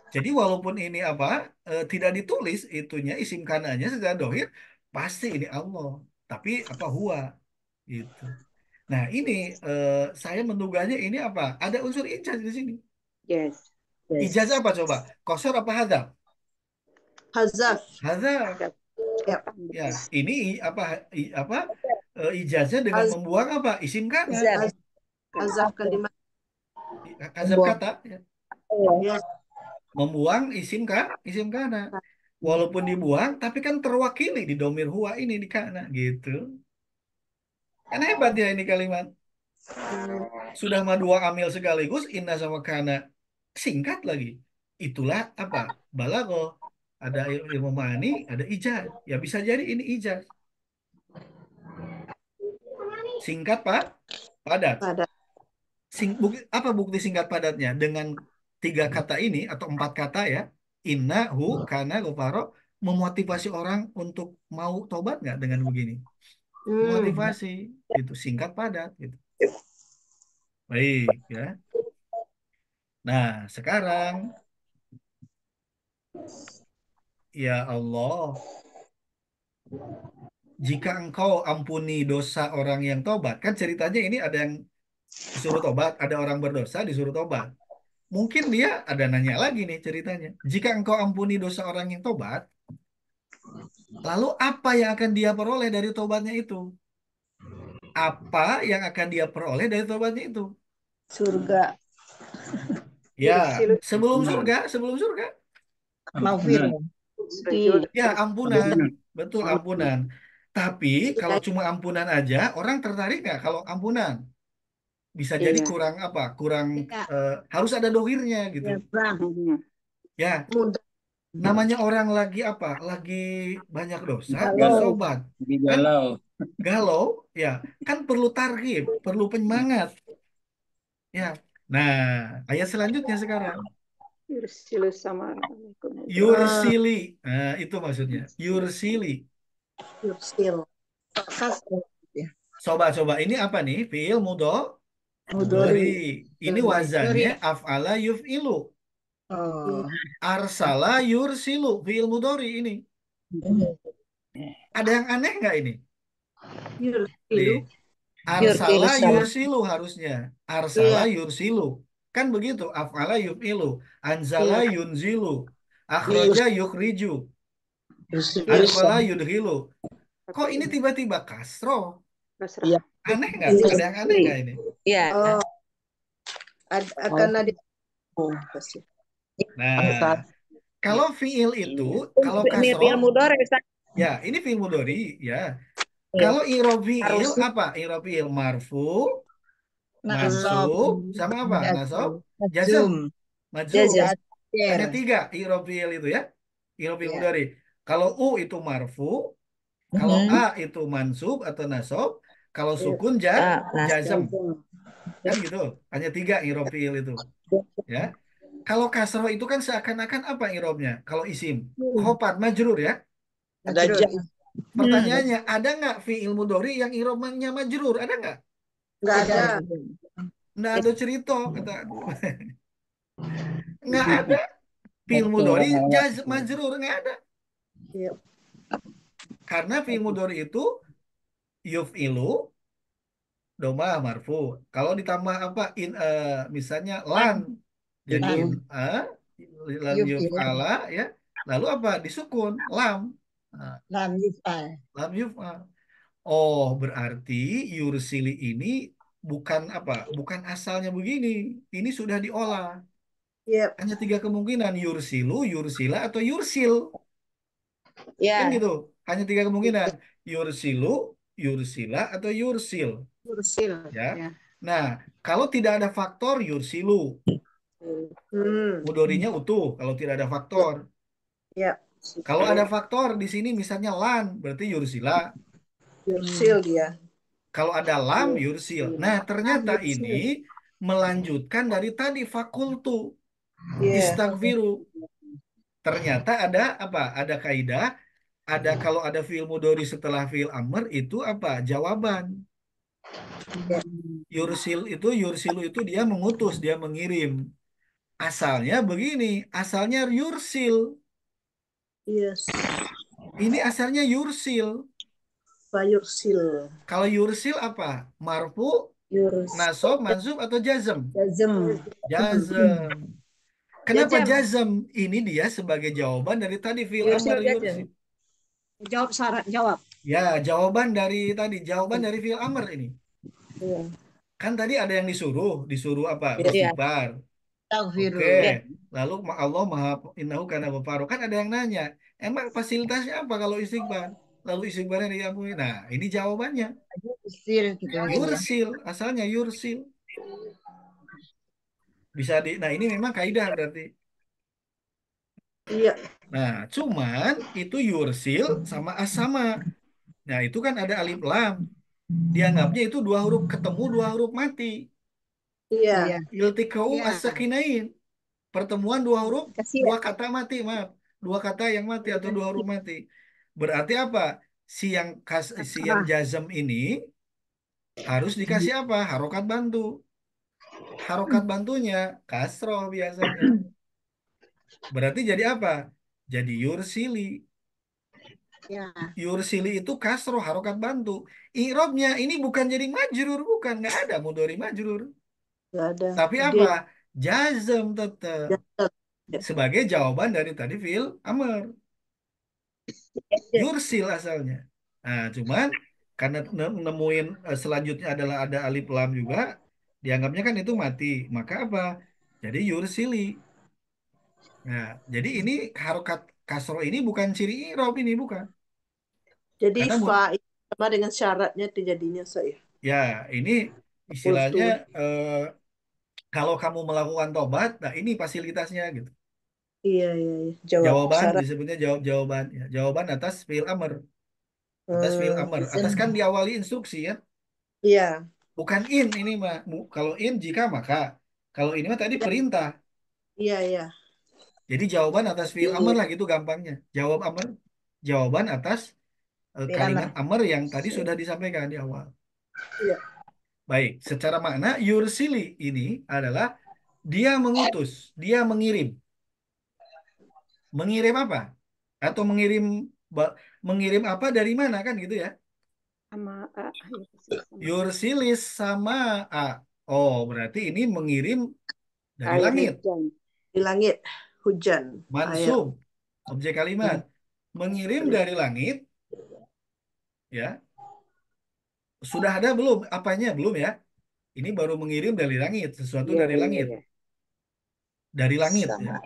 Speaker 2: Jadi walaupun ini apa tidak ditulis itunya isim kananya secara dohir, pasti ini Allah. Tapi apa huwa gitu. Nah ini saya menduganya ini apa? Ada unsur ijaz di sini.
Speaker 6: Yes.
Speaker 2: Ijaz apa coba? Qasar apa hadzaf?
Speaker 3: Hazaf.
Speaker 2: Hadzaf.
Speaker 3: Ya.
Speaker 2: Ya, ini apa ijazah dengan
Speaker 3: Az-
Speaker 2: membuang apa? Isim kana.
Speaker 3: Hazaf kalimat.
Speaker 2: Hadzaf kata ya.
Speaker 3: Ya.
Speaker 2: Membuang isim kana. Walaupun dibuang tapi kan terwakili di domir huwa ini di kana gitu. Kan hebat ya ini kalimat. Sudah mah dua amil sekaligus inna sama kana. Singkat lagi. Itulah apa? Balago. Ada ilmu ma'ani, ada ijaz. Ya bisa jadi ini ijaz. Singkat Pak, padat.
Speaker 3: Pada.
Speaker 2: Apa bukti singkat padatnya? Dengan tiga kata ini atau empat kata ya, inna, hu, kana, gofaro, memotivasi orang untuk mau tobat nggak dengan begini? Memotivasi, itu singkat padat, gitu. Baik ya. Nah sekarang, ya Allah, jika engkau ampuni dosa orang yang tobat, kan ceritanya ini ada yang disuruh tobat, ada orang berdosa disuruh tobat. Mungkin dia ada nanya lagi nih ceritanya. Jika engkau ampuni dosa orang yang tobat, lalu apa yang akan dia peroleh dari tobatnya itu? Apa yang akan dia peroleh dari tobatnya itu?
Speaker 5: Surga.
Speaker 2: Ya, sebelum surga.
Speaker 5: Maufir.
Speaker 2: Ya, ampunan. Betul, ampunan. Tapi kalau cuma ampunan aja, orang tertarik nggak kalau ampunan? Bisa jadi
Speaker 6: Iya.
Speaker 2: kurang apa? Kurang harus ada dohirnya gitu. Ya,
Speaker 3: Mudah.
Speaker 2: namanya orang lagi apa? Lagi banyak dosa, nggak
Speaker 5: Galau.
Speaker 2: sobat. Kan galau, ya, kan perlu targhib, perlu penyemangat. Ya. Nah, ayat selanjutnya sekarang.
Speaker 6: Yursilus sama.
Speaker 2: Yursili. Nah, itu maksudnya. Yursili.
Speaker 3: Yursil.
Speaker 2: Coba ini apa nih? Fi'il mudhari. Ini wazannya af'ala yuf'ilu. Arsala yursilu. Fi'il mudhari ini. Ada yang aneh nggak ini?
Speaker 3: Yursilu.
Speaker 2: Nih,
Speaker 4: Yurkilu
Speaker 2: Arsala
Speaker 4: sama.
Speaker 2: yursilu harusnya. Arsala
Speaker 3: Iya,
Speaker 2: yursilu. Kan begitu. Af'ala yuf'ilu. Anzala
Speaker 3: iya,
Speaker 2: yunzilu.
Speaker 3: iya,
Speaker 2: Akhraja yukhriju.
Speaker 5: Yursilu
Speaker 2: Adkhala
Speaker 5: sama.
Speaker 2: yudhilu.
Speaker 6: Tapi
Speaker 2: Kok ini tiba-tiba kasro?
Speaker 5: Iya.
Speaker 6: pasrah.
Speaker 2: Aneh nggak?
Speaker 3: iya.
Speaker 2: Ada yang aneh nggak ini?
Speaker 4: Iya.
Speaker 3: Oh, akan ada
Speaker 5: Oh,
Speaker 2: Nah, kalau fiil itu, kalau
Speaker 4: Ini
Speaker 2: kasro,
Speaker 4: fi'il mudhari, Ustaz.
Speaker 2: ya ini fiil mudhari, ya.
Speaker 4: Iya.
Speaker 2: Kalau irob fiil,
Speaker 4: Harus
Speaker 2: apa? Irob fiil marfu,
Speaker 5: Nasab.
Speaker 2: mansub, sama apa? Nasab, jazm,
Speaker 5: Jazm.
Speaker 2: majzum.
Speaker 4: Jazm.
Speaker 2: Hanya
Speaker 5: Jazir.
Speaker 2: 3 irob fiil itu ya. Irob fiil
Speaker 5: Ya.
Speaker 2: mudhari. Kalau u itu marfu, kalau a
Speaker 4: Mhm.
Speaker 2: itu mansub atau nasab, kalau
Speaker 3: iya.
Speaker 2: sukun jazm.
Speaker 5: Jazm.
Speaker 2: Kan gitu. Hanya 3 irob fiil itu. Ya. Kalau kasroh itu kan seakan-akan apa irobnya? Kalau isim, khopat, majrur ya.
Speaker 5: Ada
Speaker 3: Majrur.
Speaker 5: jam.
Speaker 2: Pertanyaannya, ada nggak fiil mudhari yang irobnya majrur? Ada nggak?
Speaker 3: Nggak ada.
Speaker 2: Nggak ada cerita, kata aku. Nggak ada fiil mudhari majrur, nggak ada.
Speaker 3: Iya,
Speaker 2: Karena fiil mudhari itu yuf'ilu, doma marfu. Kalau ditambah apa? Misalnya lan. Jadi
Speaker 5: Lan.
Speaker 2: lan
Speaker 5: Yuf'il.
Speaker 2: yuf'ala ya. Lalu apa? Disukun, lam. Nah,
Speaker 5: Lam yuf'al.
Speaker 2: lam yuf'al. Oh, berarti yursili ini bukan apa? Bukan asalnya begini. Ini sudah diolah.
Speaker 3: iya,
Speaker 2: Hanya 3 kemungkinan, yursilu, yursila, atau yursil. Kan
Speaker 4: Ya.
Speaker 2: gitu. Hanya 3 kemungkinan. Yursilu, yursila, atau yursil.
Speaker 3: kursil.
Speaker 2: Ya.
Speaker 3: Ya.
Speaker 2: Nah, kalau tidak ada faktor, yursilu. Mudorinya utuh kalau tidak ada faktor.
Speaker 3: Ya,
Speaker 2: Kalau ada faktor di sini misalnya lan, berarti yursila.
Speaker 3: kursil dia.
Speaker 2: Kalau ada lam, yursil. Nah, ternyata ini
Speaker 3: Yursil.
Speaker 2: melanjutkan dari tadi fakultu
Speaker 3: Iya,
Speaker 2: istaghfiru. Ternyata ada apa? Ada kaidah, ada kalau ada fiil mudhari setelah fiil amr itu apa? Jawaban. Yursilu itu dia mengutus, dia mengirim. Asalnya begini, asalnya yursil.
Speaker 3: iya,
Speaker 2: Ini asalnya yursil.
Speaker 3: Yursil.
Speaker 2: Kalau yursil apa? Marfu,
Speaker 3: Yursil.
Speaker 2: nasob, mansub, atau jazm?
Speaker 5: Jazm.
Speaker 2: Jazm. Kenapa
Speaker 4: Jazm.
Speaker 2: jazm? Ini dia sebagai jawaban dari tadi fiil
Speaker 4: Yursil
Speaker 2: amr
Speaker 4: jazm.
Speaker 2: yursil.
Speaker 5: Jawab syarat jawab.
Speaker 2: Ya, jawaban dari fiil amr ini.
Speaker 3: Iya,
Speaker 2: Kan tadi ada yang disuruh apa?
Speaker 4: Iya.
Speaker 2: Beristighfar.
Speaker 5: Taghfiru.
Speaker 2: Oke.
Speaker 4: Ya.
Speaker 2: Lalu Allah Maha Innahu kana Ghaffaru. Kan ada yang nanya, emang fasilitasnya apa kalau istighfar? Lalu istighfarnya diampuni. Nah, ini jawabannya.
Speaker 5: Yursil gitu ya.
Speaker 2: Yursil, asalnya yursil. Nah ini memang kaidah berarti.
Speaker 3: iya,
Speaker 2: Nah, cuman itu yursil sama as-sama. Nah, itu kan ada alif lam. Dianggapnya itu 2 huruf ketemu, 2 huruf mati.
Speaker 3: iya,
Speaker 5: Iya.
Speaker 2: Iltikau
Speaker 5: Iya.
Speaker 2: as-sakinain. Pertemuan 2 huruf,
Speaker 4: Kasih
Speaker 2: 2 kata mati, maaf. 2 kata yang mati atau 2 huruf mati. Berarti apa? Si yang jazm ini harus dikasih apa? Harokat bantu. Harokat bantunya kasroh biasanya. Berarti jadi apa? Jadi yursili.
Speaker 5: Ya.
Speaker 2: Yursili itu kasroh harokat bantu. Irobnya ini bukan jadi majrur, bukan, nggak ada mudhari majrur.
Speaker 3: nggak ada.
Speaker 2: Tapi
Speaker 3: Dia
Speaker 2: apa? Jazm tetap
Speaker 3: jatuh.
Speaker 2: sebagai jawaban dari tadi fiil amr. Yursil asalnya. Nah, cuman karena nemuin selanjutnya adalah ada alif lam juga, dianggapnya kan itu mati. Maka apa? Jadi yursili. Nah, jadi ini harokat kasroh ini bukan ciri irob ini bukan.
Speaker 3: Jadi
Speaker 2: Karena
Speaker 3: itu sama dengan syaratnya terjadinya saya.
Speaker 2: ya ini istilahnya
Speaker 3: Kultur.
Speaker 2: kalau kamu melakukan tobat, nah ini fasilitasnya gitu.
Speaker 3: Iya, iya, iya. Jawab
Speaker 2: Jawaban
Speaker 3: syarat.
Speaker 2: disebutnya jawaban ya. Jawaban atas fiil amr. Atas fiil amr. Atas kan diawali instruksi ya.
Speaker 3: Iya,
Speaker 2: Bukan ini mah. Kalau jika maka. Kalau ini mah tadi
Speaker 3: iya,
Speaker 2: perintah.
Speaker 3: iya, iya.
Speaker 2: Jadi jawaban atas fiil amr lah gitu gampangnya. Jawab amr. Jawaban atas kalimat amr yang tadi sudah disampaikan di awal.
Speaker 3: Iya.
Speaker 2: Baik, secara makna yursili ini adalah dia mengutus, dia mengirim. Mengirim apa? Atau mengirim apa dari mana kan gitu ya?
Speaker 6: Sama A. Yursilis sama
Speaker 2: Yursilis sama A. Oh, berarti ini mengirim dari
Speaker 6: air
Speaker 2: langit.
Speaker 6: hujan.
Speaker 3: Di langit, hujan, air.
Speaker 2: Mansub, objek kalimat. Mengirim dari langit, ya. Sudah ada belum? Apanya? Belum ya. Ini baru mengirim dari langit, sesuatu
Speaker 6: Iya,
Speaker 2: dari
Speaker 6: iya,
Speaker 2: langit.
Speaker 6: iya.
Speaker 2: Dari langit, ya.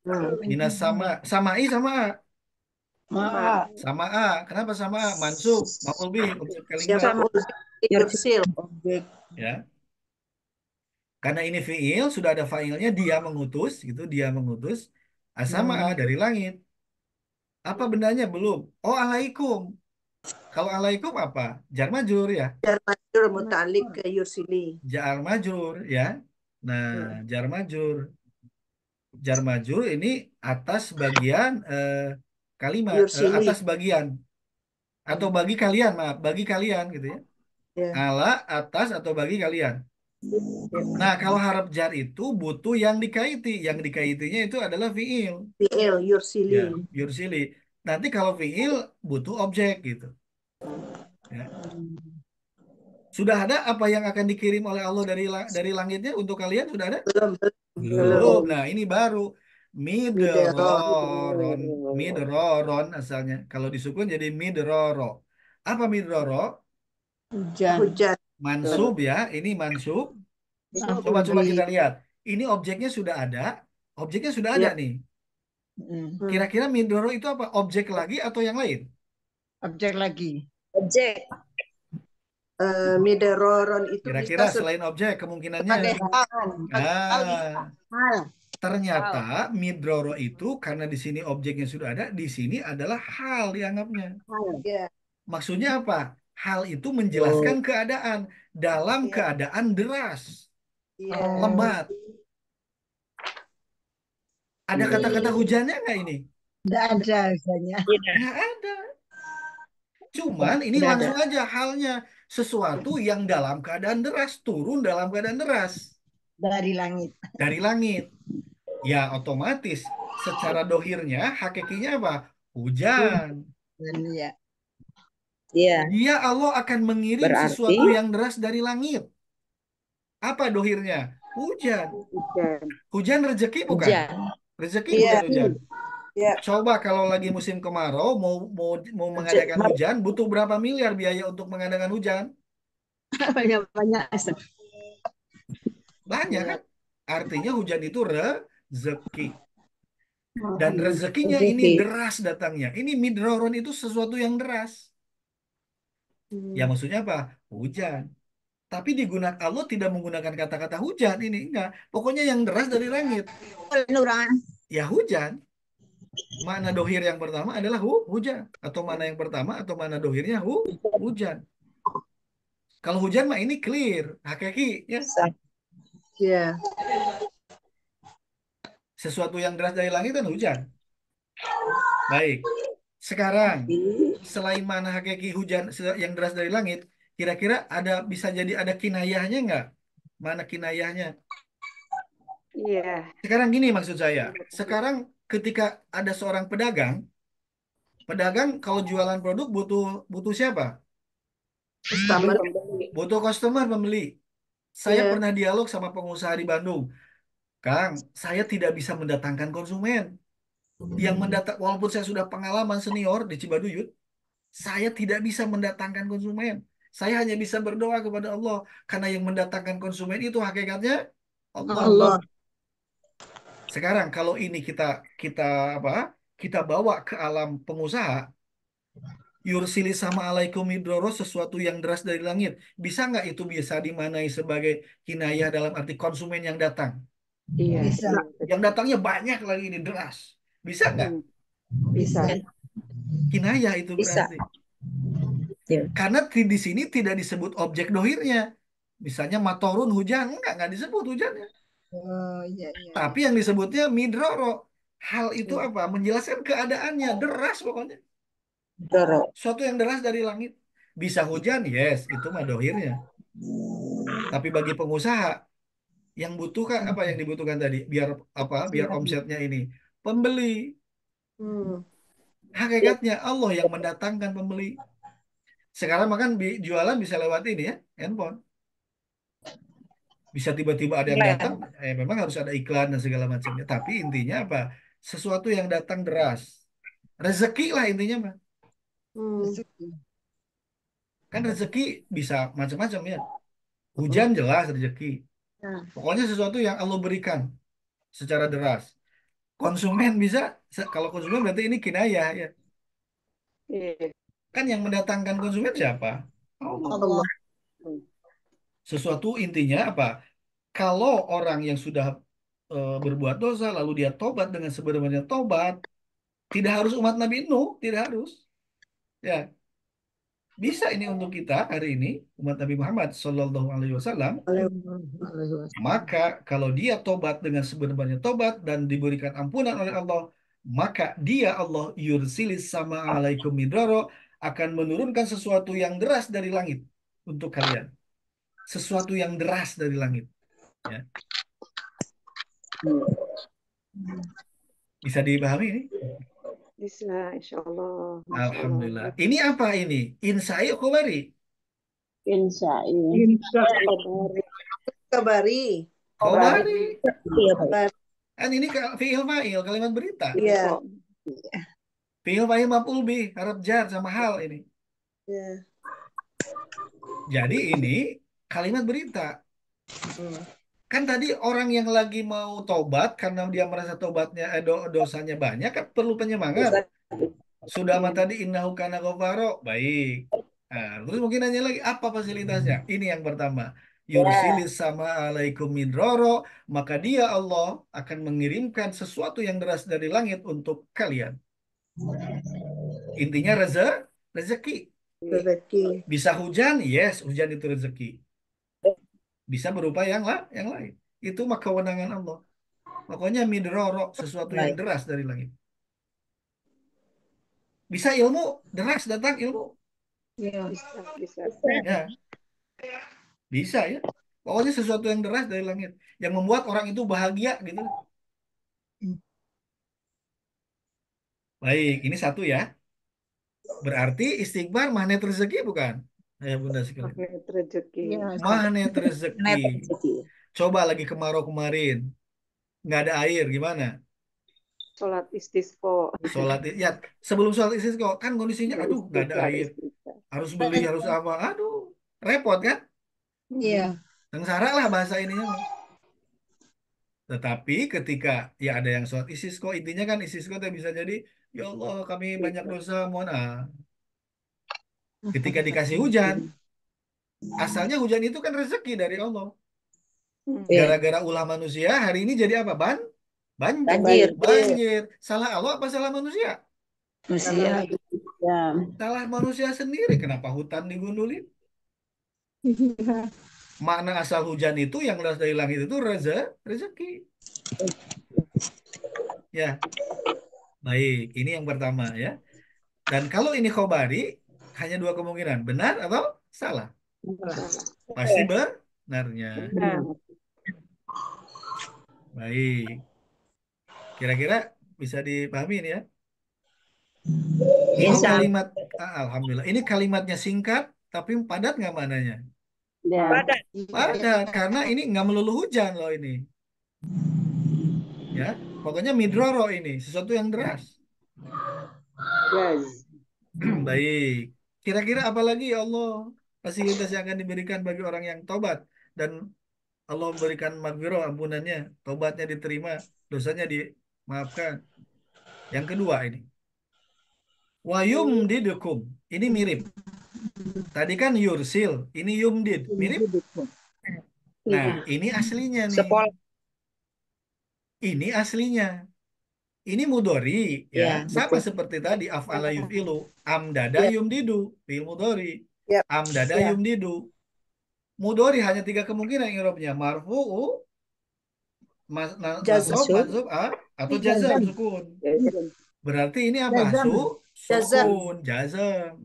Speaker 4: Sama I.
Speaker 2: Minas sama. Sama I sama A.
Speaker 5: Ma.
Speaker 2: Sama A. Kenapa sama A? Mansub, maf'ul bih, objek
Speaker 3: Yang
Speaker 2: kalimat.
Speaker 4: Sama
Speaker 3: yursil.
Speaker 1: Objek.
Speaker 2: Ya. Karena ini fiil, sudah ada fa'ilnya, dia mengutus, gitu, dia mengutus. Sama A dari langit. Apa bendanya? Belum. Oh, alaikum. Kalau alaikum apa? Jar majrur ya.
Speaker 3: Jar majrur muta'alliq ke yursili.
Speaker 2: Jar majrur ya. Nah, jar majrur. Jar majrur ini atas bagian kalimat,
Speaker 3: Yursili.
Speaker 2: atas bagian atau bagi kalian, maaf, bagi kalian gitu ya.
Speaker 3: Ya.
Speaker 2: Ala, atas atau bagi kalian. Nah, kalau harap jar itu butuh yang dikaiti. Yang dikaitinya itu adalah fiil.
Speaker 3: Fi'il yursili.
Speaker 2: Ya, yursili. Nanti kalau fiil butuh objek gitu. Ya. Sudah ada apa yang akan dikirim oleh Allah dari langitnya untuk kalian? Sudah ada?
Speaker 3: Belum.
Speaker 2: Belum. Nah, ini baru
Speaker 3: Midror.
Speaker 2: midroron. Midroron asalnya. Kalau disukun jadi midroro. Apa midroro?
Speaker 1: Hujan.
Speaker 3: Hujan.
Speaker 2: Mansub ya. Ini mansub. Coba kita lihat. Ini objeknya sudah ada. Objeknya sudah ada
Speaker 3: Ya.
Speaker 2: nih.
Speaker 1: Mm.
Speaker 2: Kira-kira midroro itu apa? Objek lagi atau yang lain?
Speaker 5: Objek lagi.
Speaker 4: Objek.
Speaker 3: Midroron itu
Speaker 2: Kira-kira
Speaker 3: bisa
Speaker 2: selain objek kemungkinannya.
Speaker 3: sebagai hal.
Speaker 2: Ah,
Speaker 5: Hal.
Speaker 2: ternyata midroro itu karena di sini objeknya sudah ada, di sini adalah hal dianggapnya.
Speaker 3: Ya.
Speaker 2: Maksudnya apa? Hal itu menjelaskan keadaan dalam
Speaker 3: Iya.
Speaker 2: keadaan deras,
Speaker 3: Iya.
Speaker 2: lebat. Ada kata-kata hujannya nggak ini?
Speaker 5: Tidak ada misalnya.
Speaker 2: Nggak ada. Cuman ini
Speaker 5: Nggak ada.
Speaker 2: langsung aja halnya sesuatu yang dalam keadaan deras, turun dalam keadaan deras
Speaker 5: Dari langit.
Speaker 2: dari langit. Ya otomatis secara dohirnya, hakikinya apa? Hujan.
Speaker 5: Dan ya.
Speaker 4: Iya.
Speaker 2: Dia Allah akan mengirim
Speaker 4: Berarti
Speaker 2: sesuatu yang deras dari langit. Apa dohirnya? Hujan.
Speaker 6: Hujan.
Speaker 2: Hujan rezeki bukan?
Speaker 4: hujan.
Speaker 2: Rezeki
Speaker 3: Iya.
Speaker 2: bukan hujan.
Speaker 3: Ya.
Speaker 2: Coba kalau lagi musim kemarau mau mengadakan hujan, butuh berapa miliar biaya untuk mengadakan hujan?
Speaker 5: Banyak-banyak.
Speaker 2: Banyak kan? Artinya hujan itu rezeki. Dan rezekinya ini
Speaker 4: Rezeki.
Speaker 2: deras datangnya. Ini midroron itu sesuatu yang deras. Ya maksudnya apa? Hujan. Tapi digunakan Allah tidak menggunakan kata-kata hujan ini enggak. Pokoknya yang deras dari langit.
Speaker 5: Nurangan.
Speaker 2: Ya hujan. Makna dohir yang pertama adalah hujan. Atau mana yang pertama atau mana dohirnya hujan. Kalau hujan mah ini clear, hakiki ya.
Speaker 3: Ya.
Speaker 2: Sesuatu yang deras dari langit kan hujan. Baik. Sekarang selain mana hakiki hujan yang deras dari langit, kira-kira bisa jadi ada kinayahnya nggak? Mana kinayahnya?
Speaker 6: Iya.
Speaker 2: Sekarang gini maksud saya. Sekarang ketika ada seorang pedagang kalau jualan produk butuh siapa?
Speaker 3: Customer.
Speaker 2: Butuh customer, pembeli. Saya
Speaker 3: Iya.
Speaker 2: pernah dialog sama pengusaha di Bandung. Kang, saya tidak bisa mendatangkan konsumen. Walaupun saya sudah pengalaman senior di Cibaduyut, saya tidak bisa mendatangkan konsumen. Saya hanya bisa berdoa kepada Allah karena yang mendatangkan konsumen itu hakikatnya Allah.
Speaker 5: Allah.
Speaker 2: Sekarang kalau ini kita apa? Kita bawa ke alam pengusaha, yursili sama alaikum midroro, sesuatu yang deras dari langit. Bisa nggak itu bisa dimanai sebagai kinayah dalam arti konsumen yang datang?
Speaker 6: Iya.
Speaker 5: Bisa.
Speaker 2: Yang datangnya banyak lagi ini deras. Bisa nggak?
Speaker 6: Bisa.
Speaker 2: Kinayah itu
Speaker 4: Bisa.
Speaker 2: berarti.
Speaker 4: Iya.
Speaker 2: Karena di sini tidak disebut objek dohirnya. Misalnya matorun hujan, nggak disebut hujannya.
Speaker 5: Oh iya iya.
Speaker 2: Tapi yang disebutnya midroro. Hal itu apa? Menjelaskan keadaannya. Deras pokoknya.
Speaker 4: Doro.
Speaker 2: Suatu yang deras dari langit. Bisa hujan, yes. Itu mah dohirnya. Tapi bagi pengusaha, yang butuhkan apa yang dibutuhkan tadi? Biar apa? Biar omsetnya ini. Pembeli.
Speaker 3: Hmm.
Speaker 2: Hakikatnya Allah yang mendatangkan pembeli. Sekarang makan jualan bisa lewat ini ya, handphone. Bisa tiba-tiba ada yang datang, memang harus ada iklan dan segala macamnya. Tapi intinya apa? Sesuatu yang datang deras. Rezeki lah intinya, Mbak.
Speaker 5: Rezeki.
Speaker 2: Kan rezeki bisa macam-macam ya. Hujan jelas rezeki.
Speaker 5: Nah,
Speaker 2: Pokoknya sesuatu yang Allah berikan secara deras. Konsumen bisa, kalau konsumen berarti ini kinayah ya.
Speaker 6: Iya.
Speaker 2: Kan yang mendatangkan konsumen siapa? Allah.
Speaker 5: Allah.
Speaker 2: Sesuatu intinya apa? Kalau orang yang sudah berbuat dosa lalu dia tobat dengan sebenarnya tobat, tidak harus umat Nabi Nuh, tidak harus. Ya, bisa ini untuk kita hari ini umat Nabi Muhammad Shallallahu Alaihi Wasallam. Maka kalau dia tobat dengan sebenarnya tobat dan diberikan ampunan oleh Allah, maka dia Allah yursilis sama alaikum midraro akan menurunkan sesuatu yang deras dari langit untuk kalian. Sesuatu yang deras dari langit. Ya. Bisa dipahami ini?
Speaker 6: Bisa, insya Allah. Masya Allah.
Speaker 2: Alhamdulillah. Ini apa ini? Insai khobari.
Speaker 6: Insya
Speaker 3: Kabari.
Speaker 2: Khobari.
Speaker 4: Iya, Pak.
Speaker 2: Kan ini fi'il fa'il, kalimat berita.
Speaker 3: Iya.
Speaker 2: Fi'il fa'il maf'ul bih, harap jar sama hal ini.
Speaker 3: Iya.
Speaker 2: Jadi ini kalimat berita. Kan tadi orang yang lagi mau tobat karena dia merasa tobatnya dosanya banyak kan perlu penyemangat. Sudah mah tadi innahu kana ghafaro, baik. Nah, terus mungkin nanya lagi apa fasilitasnya? Ini yang pertama. Yursilis sama alaikum midroro, maka dia Allah akan mengirimkan sesuatu yang deras dari langit untuk kalian. Intinya rezeki.
Speaker 3: Rezeki.
Speaker 2: Bisa hujan, yes, hujan itu rezeki. Bisa berupa yang lain. Itu mah kewenangan Allah. Pokoknya midroro, sesuatu yang deras dari langit. Bisa ilmu, deras datang ilmu.
Speaker 5: Iya.
Speaker 6: Bisa.
Speaker 2: Ya, bisa ya. Pokoknya sesuatu yang deras dari langit. Yang membuat orang itu bahagia gitu. Baik, ini satu ya. Berarti istighfar magnet rezeki bukan? Ya bunda sekalian.
Speaker 6: Magnet rezeki.
Speaker 5: Iya.
Speaker 2: Magnet rezeki. Coba lagi kemarau kemarin. Nggak ada air, gimana?
Speaker 6: Sholat istisqo.
Speaker 2: Sholat, ya sebelum sholat istisqa kan kondisinya, aduh nggak ada air. Harus beli, harus apa. Aduh, repot kan?
Speaker 5: Iya.
Speaker 2: Sengsara lah bahasa ininya mah. Tetapi ketika ya ada yang sholat istisqa, intinya kan istisqa tuh bisa jadi, ya Allah kami banyak dosa, mohon Ketika dikasih hujan, asalnya hujan itu kan rezeki dari Allah. Gara-gara ulah manusia, hari ini jadi apa? Banjir. Salah Allah apa salah manusia?
Speaker 4: Manusia. Ya.
Speaker 2: Salah manusia sendiri. Kenapa hutan digundulin? Makna asal hujan itu yang deras dari langit itu rezeki. Ya, baik. Ini yang pertama ya. Dan kalau ini khobari, hanya dua kemungkinan, benar atau salah? Pasti benarnya. Baik. Kira-kira bisa dipahami ini ya? Ini kalimat, alhamdulillah. Ini kalimatnya singkat, tapi padat nggak mananya? Padat, karena ini nggak melulu hujan loh ini. Ya, pokoknya midroro ini, sesuatu yang deras. Baik. Kira-kira apa lagi ya Allah fasilitas yang akan diberikan bagi orang yang tobat dan Allah memberikan maghfirah ampunannya, tobatnya diterima, dosanya dimaafkan. Yang kedua ini. Wayum didukum. Ini mirip. Tadi kan yursil, ini yumdid. Mirip? Nah, ini aslinya nih. Ini aslinya. Ini mudori ya, sama seperti tadi af'ala yuf'ilu, amdada yumdidu, fi'il mudori. Amdada yumdidu. Mudori hanya 3 kemungkinan i'rabnya, marfu'u, nasab, mansub, atau jazam, sukun. Berarti ini apa? Sukun, jazam.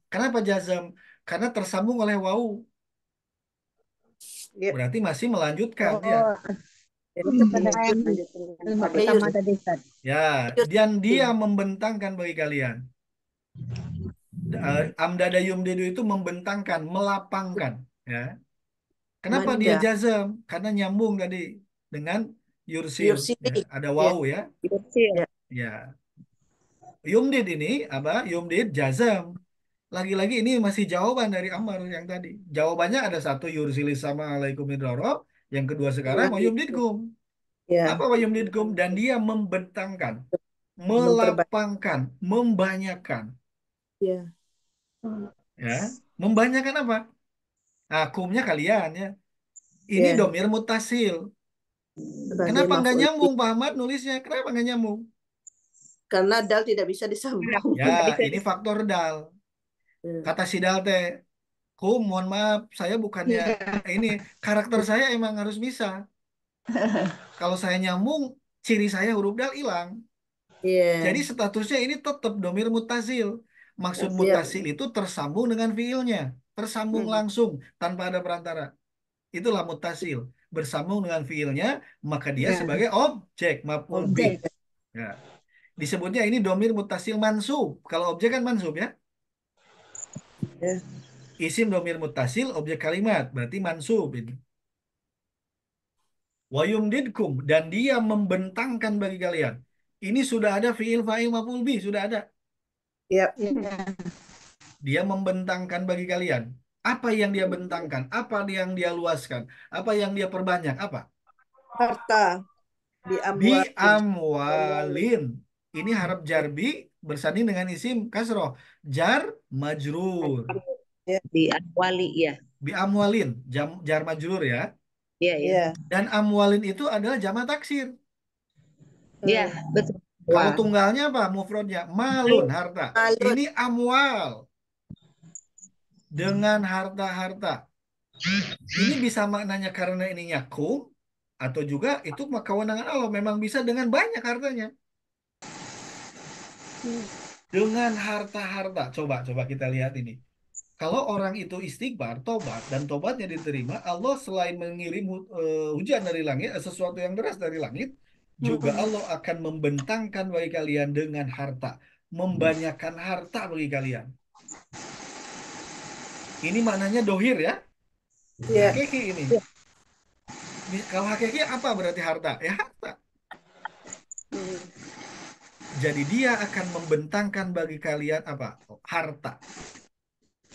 Speaker 2: Kenapa jazam? Karena tersambung oleh wawu. Berarti masih melanjutkan ya. Ya, dan dia membentangkan bagi kalian. Amdada yumdidu itu membentangkan, melapangkan. Ya. Kenapa dia
Speaker 3: Mada.
Speaker 2: jazam? Karena nyambung tadi dengan yursil. Ya.
Speaker 3: Yursili.
Speaker 2: Ada
Speaker 3: Ya.
Speaker 2: wawu ya.
Speaker 4: Yursil.
Speaker 3: Ya.
Speaker 2: Ya. Yumdid ini apa? Yumdid jazam. Lagi-lagi ini masih jawaban dari Ammar yang tadi. Jawabannya ada satu yursilis sama alaikum idrara. Yang kedua sekarang wa yumdidkum.
Speaker 3: Ya.
Speaker 2: Apa wa yumdidkum? Dan dia membentangkan,
Speaker 3: Memperbaiki.
Speaker 2: melapangkan, membanyakkan.
Speaker 3: Ya.
Speaker 2: Ya. Membanyakkan apa? Nah, kumnya kalian ya. Ini
Speaker 3: Ya.
Speaker 2: domir mutasil.
Speaker 3: Sebagai
Speaker 2: Kenapa nggak
Speaker 3: maf'ul bih.
Speaker 2: nyambung Pak Ahmad nulisnya? Kenapa nggak nyambung?
Speaker 3: Karena dal tidak bisa disambung.
Speaker 2: Ya, ini faktor dal.
Speaker 3: Ya.
Speaker 2: Kata si dal teh, kum, mohon maaf, saya bukannya ini karakter saya emang harus bisa. Kalau saya nyambung, ciri saya huruf dal hilang.
Speaker 3: Iya.
Speaker 2: Jadi statusnya ini tetap domir mutasil. Maksud
Speaker 3: Siap.
Speaker 2: mutasil itu tersambung dengan fiilnya, tersambung langsung tanpa ada perantara. Itulah mutasil. Bersambung dengan fiilnya, maka dia
Speaker 3: Ya.
Speaker 2: sebagai objek maf'ul bih.
Speaker 3: Objek.
Speaker 2: Ya. Disebutnya ini domir mutasil mansub. Kalau objek kan mansub ya.
Speaker 3: Ya.
Speaker 2: Isim domir mutasil, objek kalimat. Berarti mansub ini. Wa yumdidkum. Dan dia membentangkan bagi kalian. Ini sudah ada fiil fa'il maf'ul bih. Sudah ada.
Speaker 3: Ya.
Speaker 2: Dia membentangkan bagi kalian. Apa yang dia bentangkan? Apa yang dia luaskan? Apa yang dia perbanyak? Apa?
Speaker 3: Harta.
Speaker 2: Bi
Speaker 3: Amwalin.
Speaker 2: amwalin. Ini harap jarbi bersanding dengan isim kasroh. Jar majrur.
Speaker 4: Di Anwali ya.
Speaker 2: Bi amwalin. Jar majrur ya.
Speaker 4: Iya, iya.
Speaker 3: Ya.
Speaker 2: Dan amwalin itu adalah jamak taksir.
Speaker 4: Iya, betul.
Speaker 2: Kalau
Speaker 4: Wah.
Speaker 2: tunggalnya apa? Mufradnya malun, harta.
Speaker 3: Malun.
Speaker 2: Ini amwal. Dengan harta-harta. Ini bisa maknanya karena ininya kum, atau juga itu kewenangan Allah. Memang bisa dengan banyak hartanya. Dengan harta-harta. Coba kita lihat ini. Kalau orang itu istighfar, tobat, dan tobatnya diterima, Allah selain mengirim hujan dari langit, sesuatu yang deras dari langit, juga Allah akan membentangkan bagi kalian dengan harta. Membanyakkan harta bagi kalian. Ini maknanya dohir ya.
Speaker 3: Ya.
Speaker 2: Hakiki ini. Kalau hakiki apa berarti harta? Ya harta. Jadi dia akan membentangkan bagi kalian apa? Harta.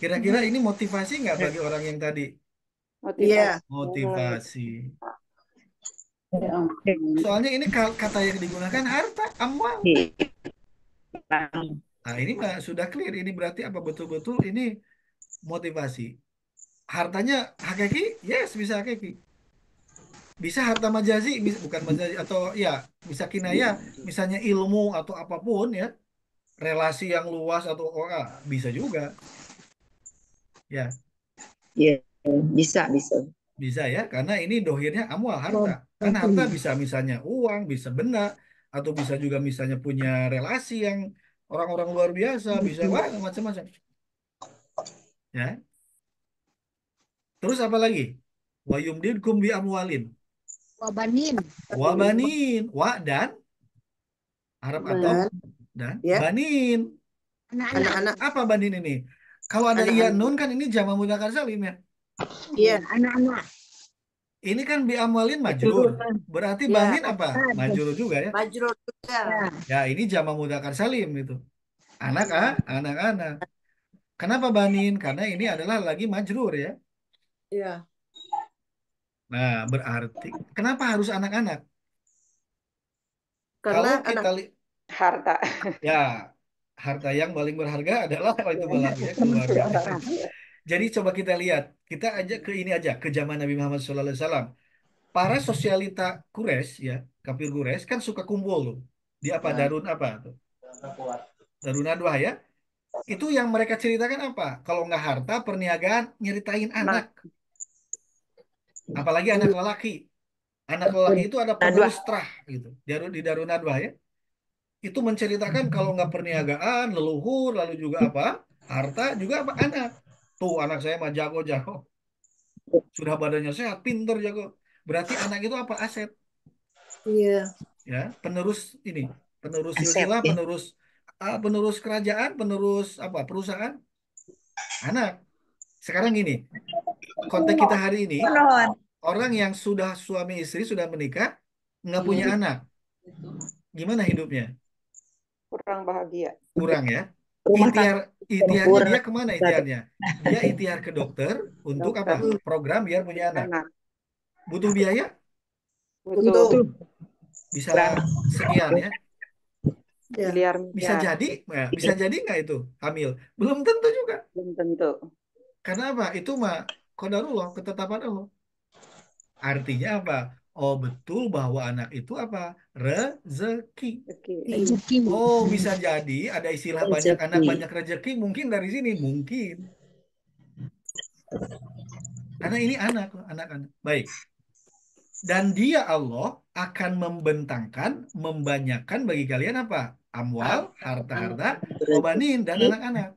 Speaker 2: Kira-kira ini motivasi nggak bagi orang yang tadi?
Speaker 3: Iya.
Speaker 2: Motivasi.
Speaker 4: Ya ampun.
Speaker 2: Soalnya ini kata yang digunakan harta, amwal.
Speaker 4: Bang.
Speaker 2: Nah ini mah sudah clear. Ini berarti apa betul-betul ini motivasi. Hartanya hakiki? Yes, bisa hakiki. Bisa harta majazi, bukan majazi atau ya bisa kinaya, misalnya ilmu atau apapun ya, relasi yang luas atau bisa juga, ya
Speaker 4: Iya, bisa.
Speaker 2: bisa ya, karena ini dohirnya amwal harta, karena harta bisa misalnya uang, bisa benda, atau bisa juga misalnya punya relasi yang orang-orang luar biasa, bisa wah macam-macam, ya. Terus apa lagi? Wa yumdidkum bi amwalin,
Speaker 5: Wabanin.
Speaker 2: wa banin, wa dan harap atau dan
Speaker 3: Ya.
Speaker 2: banin.
Speaker 5: Anak-anak.
Speaker 3: Anak-anak.
Speaker 2: Apa banin ini? Kalau ada iya nun kan ini jamak mudzakkar salim ya.
Speaker 3: Iya.
Speaker 5: Anak-anak.
Speaker 2: Ini kan bi amwalin majrur. Berarti
Speaker 3: Ya.
Speaker 2: banin apa? Majrur juga ya.
Speaker 3: Majrur juga.
Speaker 2: Ya, ini jamak mudzakkar salim itu. Anak-anak. Kenapa banin? Karena ini adalah lagi majrur ya.
Speaker 3: Iya.
Speaker 2: Nah, berarti kenapa harus anak-anak?
Speaker 3: Karena
Speaker 2: Kalau kita
Speaker 6: Harta.
Speaker 2: ya, harta yang paling berharga adalah apa itu malam ya keluarga. Jadi coba kita lihat, kita aja ke ini aja ke zaman Nabi Muhammad SAW. Para sosialita Quraisy ya, kafir Quraisy kan suka kumpul tuh. Di apa darun apa tuh? Darun Nadwah ya. Itu yang mereka ceritakan apa? Kalau nggak harta, perniagaan, nyeritain anak. Apalagi anak lelaki. Anak lelaki itu ada penerus terah gitu. Di Darun Nadwah ya. Itu menceritakan kalau nggak perniagaan, leluhur, lalu juga apa? Harta, juga apa? Anak. Tuh anak saya mah jago-jago. Sudah badannya sehat, pinter, jago. Berarti anak itu apa? Aset.
Speaker 3: Iya.
Speaker 2: Ya, penerus ini. Penerus
Speaker 4: Aset,
Speaker 2: silsilah,
Speaker 4: ya.
Speaker 2: penerus kerajaan, penerus apa? Perusahaan. Anak. Sekarang gini, konteks kita hari ini,
Speaker 4: Pohon.
Speaker 2: orang yang sudah suami istri, sudah menikah, nggak punya
Speaker 3: Hmm.
Speaker 2: anak. Gimana hidupnya?
Speaker 6: Kurang bahagia.
Speaker 2: Kurang ya.
Speaker 4: Rumah
Speaker 2: Ikhtiarnya
Speaker 4: tangga
Speaker 2: dia kemana ikhtiarnya? Dia ikhtiar ke dokter untuk apa?
Speaker 6: Dokter.
Speaker 2: Program biar punya anak.
Speaker 6: Anak.
Speaker 2: Butuh biaya?
Speaker 6: Butuh
Speaker 2: Bisa sekian ya.
Speaker 3: Ya.
Speaker 2: Bisa
Speaker 6: miliar-miliar.
Speaker 2: jadi, bisa jadi nggak itu hamil? Belum tentu juga.
Speaker 6: Belum tentu.
Speaker 2: Karena apa? Itu mah qadarullah, ketetapan Allah. Artinya apa? Oh betul bahwa anak itu apa? Rezeki.
Speaker 6: Oke.
Speaker 5: Rezeki.
Speaker 2: Oh bisa jadi ada istilah banyak
Speaker 4: Rezeki.
Speaker 2: anak banyak rezeki mungkin dari sini mungkin. Karena ini anak-anak. Baik. Dan dia Allah akan membentangkan, membanyakan bagi kalian apa? Amwal, harta-harta, wabanin dan anak-anak.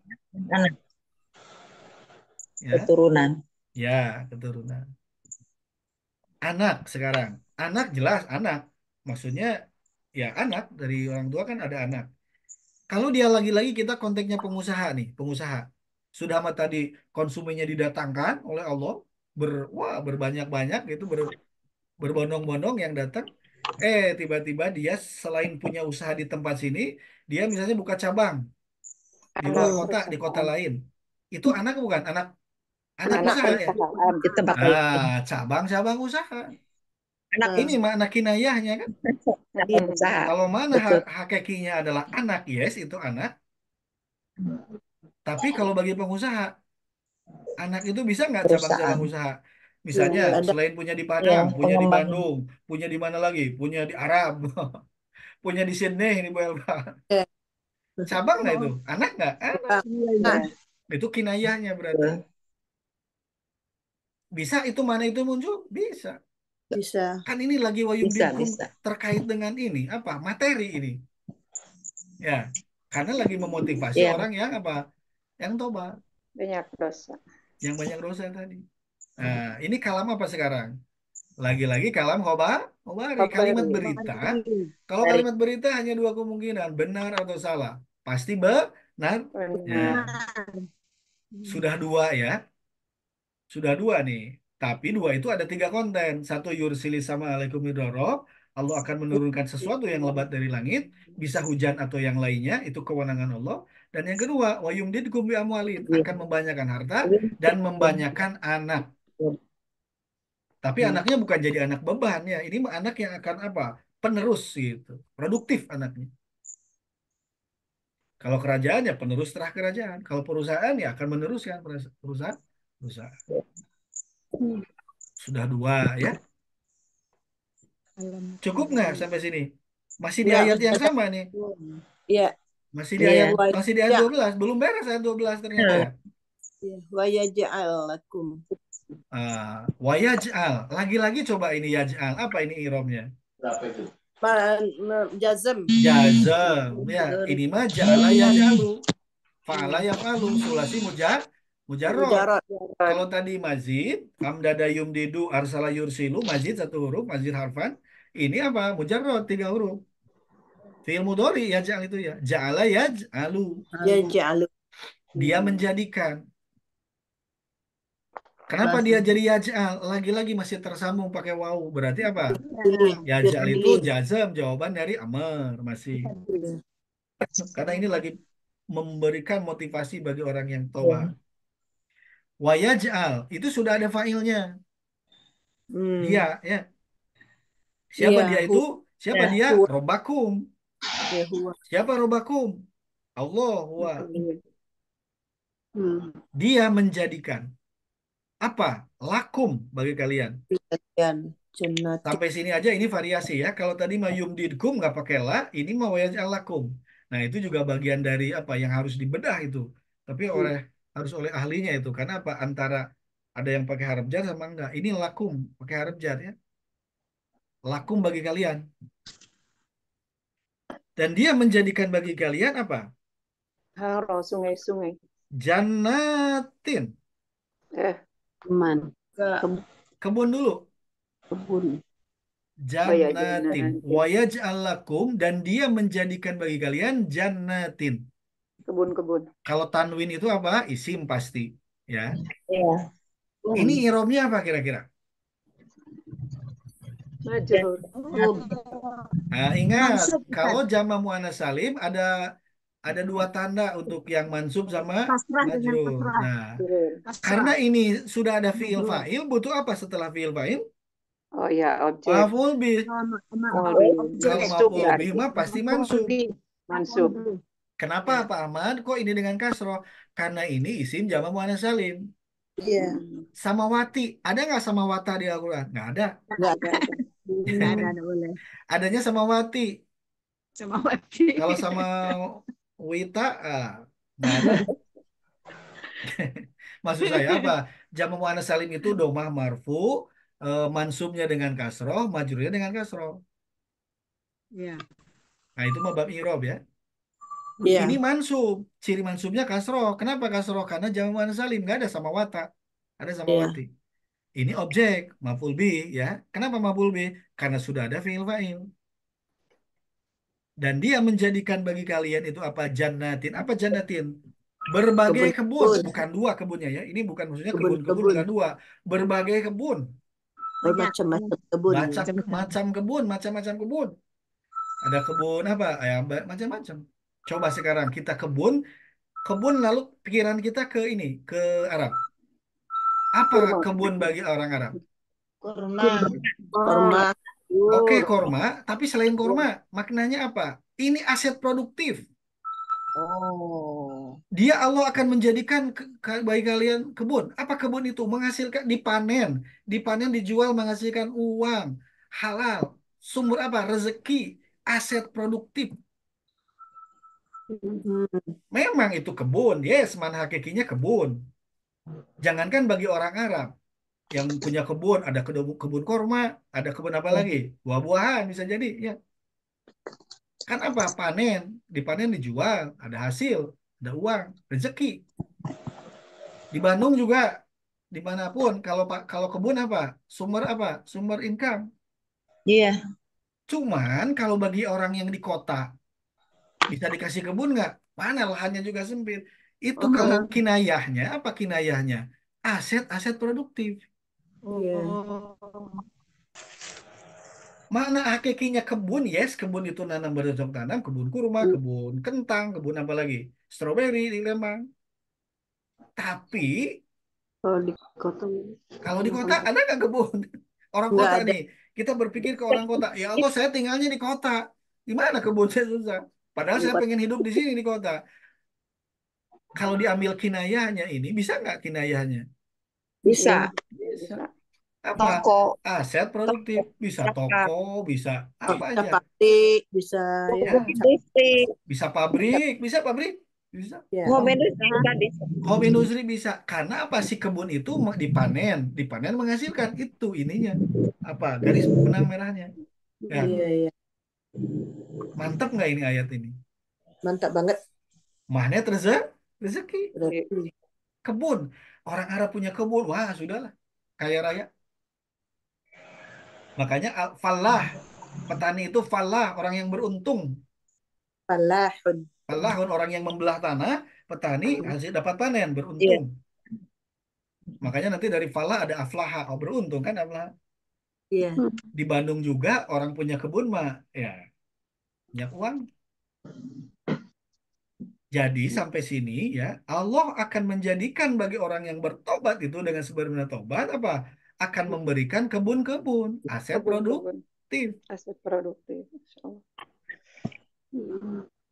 Speaker 4: Anak
Speaker 2: Ya,
Speaker 4: keturunan.
Speaker 2: ya keturunan. Anak sekarang, anak jelas anak. Maksudnya ya anak dari orang tua kan ada anak. Kalau dia lagi-lagi kita konteksnya pengusaha nih, pengusaha. Sudah amat tadi konsumennya didatangkan oleh Allah, berbanyak-banyak gitu, berbondong-bondong yang datang. Tiba-tiba dia selain punya usaha di tempat sini, dia misalnya buka cabang di luar
Speaker 6: Anak
Speaker 2: kota, di kota
Speaker 6: perusahaan.
Speaker 2: lain. Itu anak bukan? Anak
Speaker 6: Anak
Speaker 2: usaha ya.
Speaker 6: perusahaan.
Speaker 4: Di tempat lain.
Speaker 2: Cabang-cabang usaha.
Speaker 4: Anak
Speaker 2: Ini makna kinayahnya kan.
Speaker 4: cabang usaha.
Speaker 2: Kalau mana
Speaker 4: Betul.
Speaker 2: hakikinya adalah anak, yes itu anak. Tapi kalau bagi pengusaha, anak itu bisa nggak
Speaker 4: Perusahaan.
Speaker 2: cabang-cabang usaha? Misalnya
Speaker 3: Ada.
Speaker 2: selain punya di Padang,
Speaker 4: Yang
Speaker 2: punya di
Speaker 4: pengembang.
Speaker 2: Bandung, punya di mana lagi? Punya di Arab, punya di Sydney, di Belva.
Speaker 3: Eh.
Speaker 2: Cabang nggak itu? Anak nggak?
Speaker 3: Nah,
Speaker 2: Itu kinayahnya berarti.
Speaker 4: Betul.
Speaker 2: Bisa itu mana itu muncul? Bisa.
Speaker 3: bisa.
Speaker 2: Kan ini lagi
Speaker 4: Bisa,
Speaker 2: wayubdilkum
Speaker 4: bisa.
Speaker 2: terkait dengan ini. Apa? Materi ini. Ya. Karena lagi memotivasi
Speaker 4: Iya.
Speaker 2: orang yang apa? Yang tobat.
Speaker 6: Banyak dosa.
Speaker 2: Yang banyak dosa tadi. Nah, ini kalam apa sekarang? Lagi-lagi kalam khobari. Kalimat
Speaker 6: Khabari.
Speaker 2: berita. Kalau
Speaker 4: Dari
Speaker 2: kalimat berita hanya dua kemungkinan. Benar atau salah. Pasti benar. Ya.
Speaker 6: Benar.
Speaker 2: Sudah dua ya. Sudah dua nih. Tapi dua itu ada tiga konten. Satu yursilis sama alaikum midoro. Allah akan menurunkan sesuatu yang lebat dari langit. Bisa hujan atau yang lainnya. Itu kewenangan Allah. Dan yang kedua, wa yumdidkum bi amwalin. Akan membanyakan harta dan membanyakan anak. Tapi anaknya bukan jadi anak beban ya. Ini anak yang akan apa? Penerus gitu. Produktif anaknya. Kalau kerajaan ya penerus setelah kerajaan. Kalau perusahaan ya akan meneruskan perusahaan. Sudah dua ya. Cukup nggak sampai sini? Masih di
Speaker 3: Nggak,
Speaker 2: ayat yang
Speaker 3: udah.
Speaker 2: sama nih.
Speaker 3: Iya.
Speaker 2: Masih di
Speaker 4: Iya.
Speaker 2: ayat
Speaker 3: Wa-
Speaker 2: masih di ayat
Speaker 3: ya.
Speaker 2: 12. Belum beres ayat 12 ternyata ya.
Speaker 3: Ya. Wa yaj'al lakum.
Speaker 2: Wa yaj'al. Lagi-lagi coba ini yaj'al. Apa ini iromnya?
Speaker 3: Jazm.
Speaker 2: Jazam. Ya, ini mah ja'ala yaj'alu. Fa'ala yaf'alu. Sulasi mujarrad.
Speaker 3: Mujarrad.
Speaker 2: Kalau tadi mazid, amdada yumdidu arsala yursilu, mazid satu huruf, mazid harfan. Ini apa? Mujarrad tiga huruf. Fi'il mudhari yaj'al itu ya. Ja'ala yaj'alu.
Speaker 3: Yaj'alu.
Speaker 2: Dia menjadikan. Kenapa dia jadi yaj'al? Lagi-lagi masih tersambung pakai waw. Berarti apa? Yaj'al itu jazam, jawaban dari amr masih. Karena ini lagi memberikan motivasi bagi orang yang tobat. Wa yaj'al itu sudah ada fa'ilnya. Dia ya. Siapa
Speaker 3: Iya,
Speaker 2: dia itu? Siapa
Speaker 4: Ya.
Speaker 2: dia?
Speaker 3: Huwa.
Speaker 2: Robbakum.
Speaker 3: Ya, huwa.
Speaker 2: Siapa Robbakum? Allah huwa.
Speaker 3: Hmm.
Speaker 2: Dia menjadikan apa? Lakum bagi kalian.
Speaker 3: Kalian jannat.
Speaker 2: Sampai sini aja ini variasi ya. Kalau tadi mayum didkum nggak pakai la, ini mau yaj'al lakum. Nah itu juga bagian dari apa yang harus dibedah itu. Tapi harus oleh ahlinya itu. Karena apa? Antara ada yang pakai harf jar sama enggak. Ini lakum pakai harf jar ya. Lakum bagi kalian. Dan dia menjadikan bagi kalian apa?
Speaker 6: Haro, sungai-sungai.
Speaker 2: Jannatin.
Speaker 1: Teman.
Speaker 2: Kebun dulu.
Speaker 1: Kebun.
Speaker 2: Jannatin.
Speaker 6: jannatin.
Speaker 2: Wa yaj'al lakum dan dia menjadikan bagi kalian jannatin.
Speaker 6: Kebun-kebun.
Speaker 2: Kalau tanwin itu apa? Isim pasti, ya.
Speaker 4: Iya.
Speaker 2: Ini irobnya apa kira-kira?
Speaker 6: Majrur.
Speaker 2: Nah, ingat,
Speaker 5: Mansub,
Speaker 2: kalau
Speaker 5: Ustaz.
Speaker 2: jama muannas salim ada dua tanda untuk yang mansub sama
Speaker 5: Kasrah dengan
Speaker 2: majrur.
Speaker 5: kasrah.
Speaker 2: Nah,
Speaker 6: Majrur.
Speaker 2: karena
Speaker 5: Kasrah.
Speaker 2: ini sudah ada fiil
Speaker 5: Majrur.
Speaker 2: fa'il, butuh apa setelah fiil fa'il?
Speaker 6: Oh ya, objek.
Speaker 2: Maf'ul bih.
Speaker 6: Maf'ul
Speaker 2: Kalau
Speaker 6: mansub
Speaker 2: maf'ul bih
Speaker 6: berarti.
Speaker 2: mah pasti mansub.
Speaker 6: Mansub.
Speaker 2: Kenapa Pak Ahmad? Kok ini dengan kasroh? Karena ini isim jama muannas salim.
Speaker 3: Iya.
Speaker 2: Samawati, ada nggak samawata di Al-Quran? Nggak ada.
Speaker 3: Nggak ada.
Speaker 5: Nggak boleh.
Speaker 2: Adanya samawati.
Speaker 5: Sama mati.
Speaker 2: Kalau sama Wita, nggak ada. Maksud saya apa? Jamu muannas salim itu domah marfu, mansubnya dengan kasroh, majrurnya dengan kasroh.
Speaker 5: Iya.
Speaker 2: Nah itu mah bab irob ya.
Speaker 3: Iya.
Speaker 2: Ini mansub, ciri mansubnya kasroh. Kenapa kasroh? Karena jamu muannas salim nggak ada sama wata, ada sama
Speaker 3: Iya.
Speaker 2: wati. Ini objek, maf'ul bih ya. Kenapa maf'ul bih? Karena sudah ada fi'il fa'il. Dan dia menjadikan bagi kalian itu apa? Jannatin. Apa jannatin? Berbagai kebun.
Speaker 3: Kebun.
Speaker 2: Bukan dua kebunnya ya. Ini bukan maksudnya
Speaker 3: Kebun-kebun.
Speaker 2: kebun-kebun dengan dua. Berbagai kebun.
Speaker 3: Bermacam-macam kebun.
Speaker 2: Macam kebun, macam-macam kebun. Ada kebun apa? Ya, macam-macam. Coba sekarang kita kebun lalu pikiran kita ke ini, ke Arab. Apa
Speaker 6: Kurma.
Speaker 2: kebun bagi orang Arab?
Speaker 4: Kurma.
Speaker 3: Korma.
Speaker 2: Oke, korma, tapi selain korma, maknanya apa? Ini aset produktif.
Speaker 4: Oh.
Speaker 2: Dia Allah akan menjadikan bagi kalian kebun. Apa kebun itu? Menghasilkan, dipanen. Dipanen, dijual, menghasilkan uang. Halal. Sumber apa? Rezeki. Aset produktif. Memang itu kebun. Yes, mana hakikinya kebun. Jangankan bagi orang Arab. Yang punya kebun, ada kebun korma, ada kebun apa lagi? Buah-buahan bisa jadi. Ya. Kan apa? Panen. Dipanen, dijual. Ada hasil. Ada uang. Rezeki. Di Bandung juga dimanapun kalau kebun apa sumber income.
Speaker 4: Iya.
Speaker 2: Cuman kalau bagi orang yang di kota bisa dikasih kebun nggak? Mana lahannya juga sempit. Itu kalau kinayahnya apa kinayahnya? Aset produktif.
Speaker 3: Iya.
Speaker 2: Mana hakikinya kebun? Yes, kebun itu nanam bercocok tanam, kebun kurma, kebun kentang, kebun apa lagi? Stroberi di Lembang. Tapi
Speaker 1: Kalau di kota
Speaker 2: ada nggak kebun? Orang
Speaker 3: Nggak
Speaker 2: kota
Speaker 3: ada.
Speaker 2: nih, kita berpikir ke orang kota. Ya Allah, saya tinggalnya di kota. Gimana kebun saya susah? Padahal saya pengen hidup di sini di kota. Kalau diambil kinayahnya ini, bisa nggak kinayahnya?
Speaker 4: Bisa.
Speaker 2: Bisa. Apa?
Speaker 4: Toko.
Speaker 2: Aset produktif. Bisa toko, bisa apa
Speaker 3: Bisa
Speaker 2: aja.
Speaker 3: pabrik, bisa ya.
Speaker 4: Industri.
Speaker 2: Bisa pabrik, bisa.
Speaker 3: Ya.
Speaker 4: Home industri juga bisa.
Speaker 2: Home industri bisa. Karena apa sih kebun itu dipanen menghasilkan itu ininya. Apa? Garis benang merahnya. Ya,
Speaker 3: Iya, iya.
Speaker 2: mantap nggak ini ayat ini?
Speaker 3: Mantap banget.
Speaker 2: Magnet rezeki.
Speaker 3: Berarti.
Speaker 2: Kebun. Orang Arab punya kebun. Wah, sudahlah. Kaya raya. Makanya falah. Petani itu falah. Orang yang beruntung.
Speaker 3: Falahun.
Speaker 2: Falahun orang yang membelah tanah. Petani hasil dapat panen. Beruntung. Makanya nanti dari falah ada aflaha. Oh, beruntung kan aflaha.
Speaker 3: Iya.
Speaker 2: Di Bandung juga orang punya kebun mah. Ya, banyak uang. Jadi sampai sini ya Allah akan menjadikan bagi orang yang bertobat itu dengan sebenarnya tobat apa? Akan memberikan kebun-kebun, aset
Speaker 6: Kebun-kebun.
Speaker 2: produktif.
Speaker 6: Aset produktif. Insya Allah.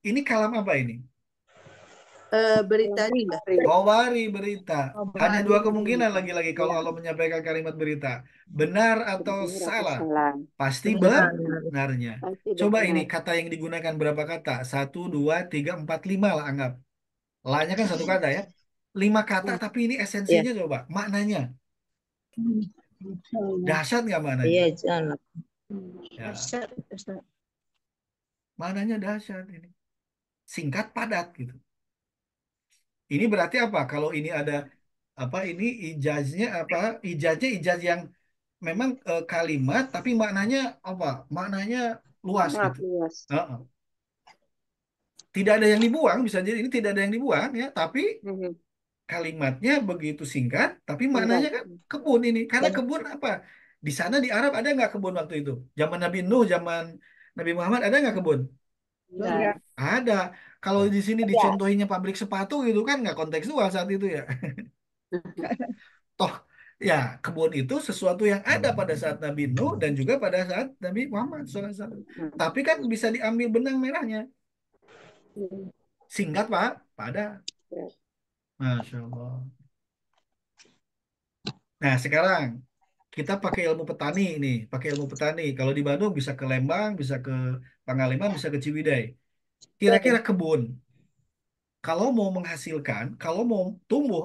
Speaker 2: Ini kalam apa ini?
Speaker 3: Berita juga.
Speaker 2: Khobari berita. Hanya dua kemungkinan lagi-lagi kalau Allah menyampaikan kalimat berita. Benar atau
Speaker 6: Benar atau
Speaker 2: salah?
Speaker 6: salah.
Speaker 2: Pasti
Speaker 3: Benar.
Speaker 2: benarnya.
Speaker 6: Pasti
Speaker 2: Coba
Speaker 6: benar.
Speaker 2: ini kata yang digunakan berapa kata? 1, 2, 3, 4, 5 lah anggap. La-nya kan satu kata ya. 5 kata tapi ini esensinya coba. Maknanya. Dahsyat nggak maknanya?
Speaker 4: Iya, jangan.
Speaker 2: Ya. Maknanya dahsyat ini. Singkat padat gitu. Ini berarti apa? Kalau ini ada apa ini ijaznya apa? Ijaznya ijaz yang memang kalimat tapi maknanya apa? Maknanya luas
Speaker 6: Sangat
Speaker 2: gitu.
Speaker 6: luas.
Speaker 2: Heeh. Tidak ada yang dibuang, bisa jadi ini tidak ada yang dibuang ya, tapi
Speaker 6: Mhm.
Speaker 2: kalimatnya begitu singkat, tapi
Speaker 6: Singkat.
Speaker 2: maknanya kan kebun ini. Karena
Speaker 3: Dan
Speaker 2: kebun apa? Di sana di Arab ada nggak kebun waktu itu? Zaman Nabi Nuh, zaman Nabi Muhammad ada nggak kebun?
Speaker 6: Enggak.
Speaker 2: Ada. Kalau di sini
Speaker 3: ada.
Speaker 2: dicontohinya pabrik sepatu gitu kan nggak kontekstual saat itu ya. Toh ya kebun itu sesuatu yang ada pada saat Nabi Nuh dan juga pada saat Nabi Muhammad SAW.
Speaker 6: Hmm.
Speaker 2: Tapi kan bisa diambil benang merahnya.
Speaker 6: Hmm.
Speaker 2: Singkat Pak, pada.
Speaker 6: Ya.
Speaker 2: Masya Allah. Nah sekarang kita pakai ilmu petani ini, pakai ilmu petani. Kalau di Bandung bisa ke Lembang, bisa ke Pangalengan, bisa ke Ciwidey. Kira-kira kebun, kalau mau menghasilkan, kalau mau tumbuh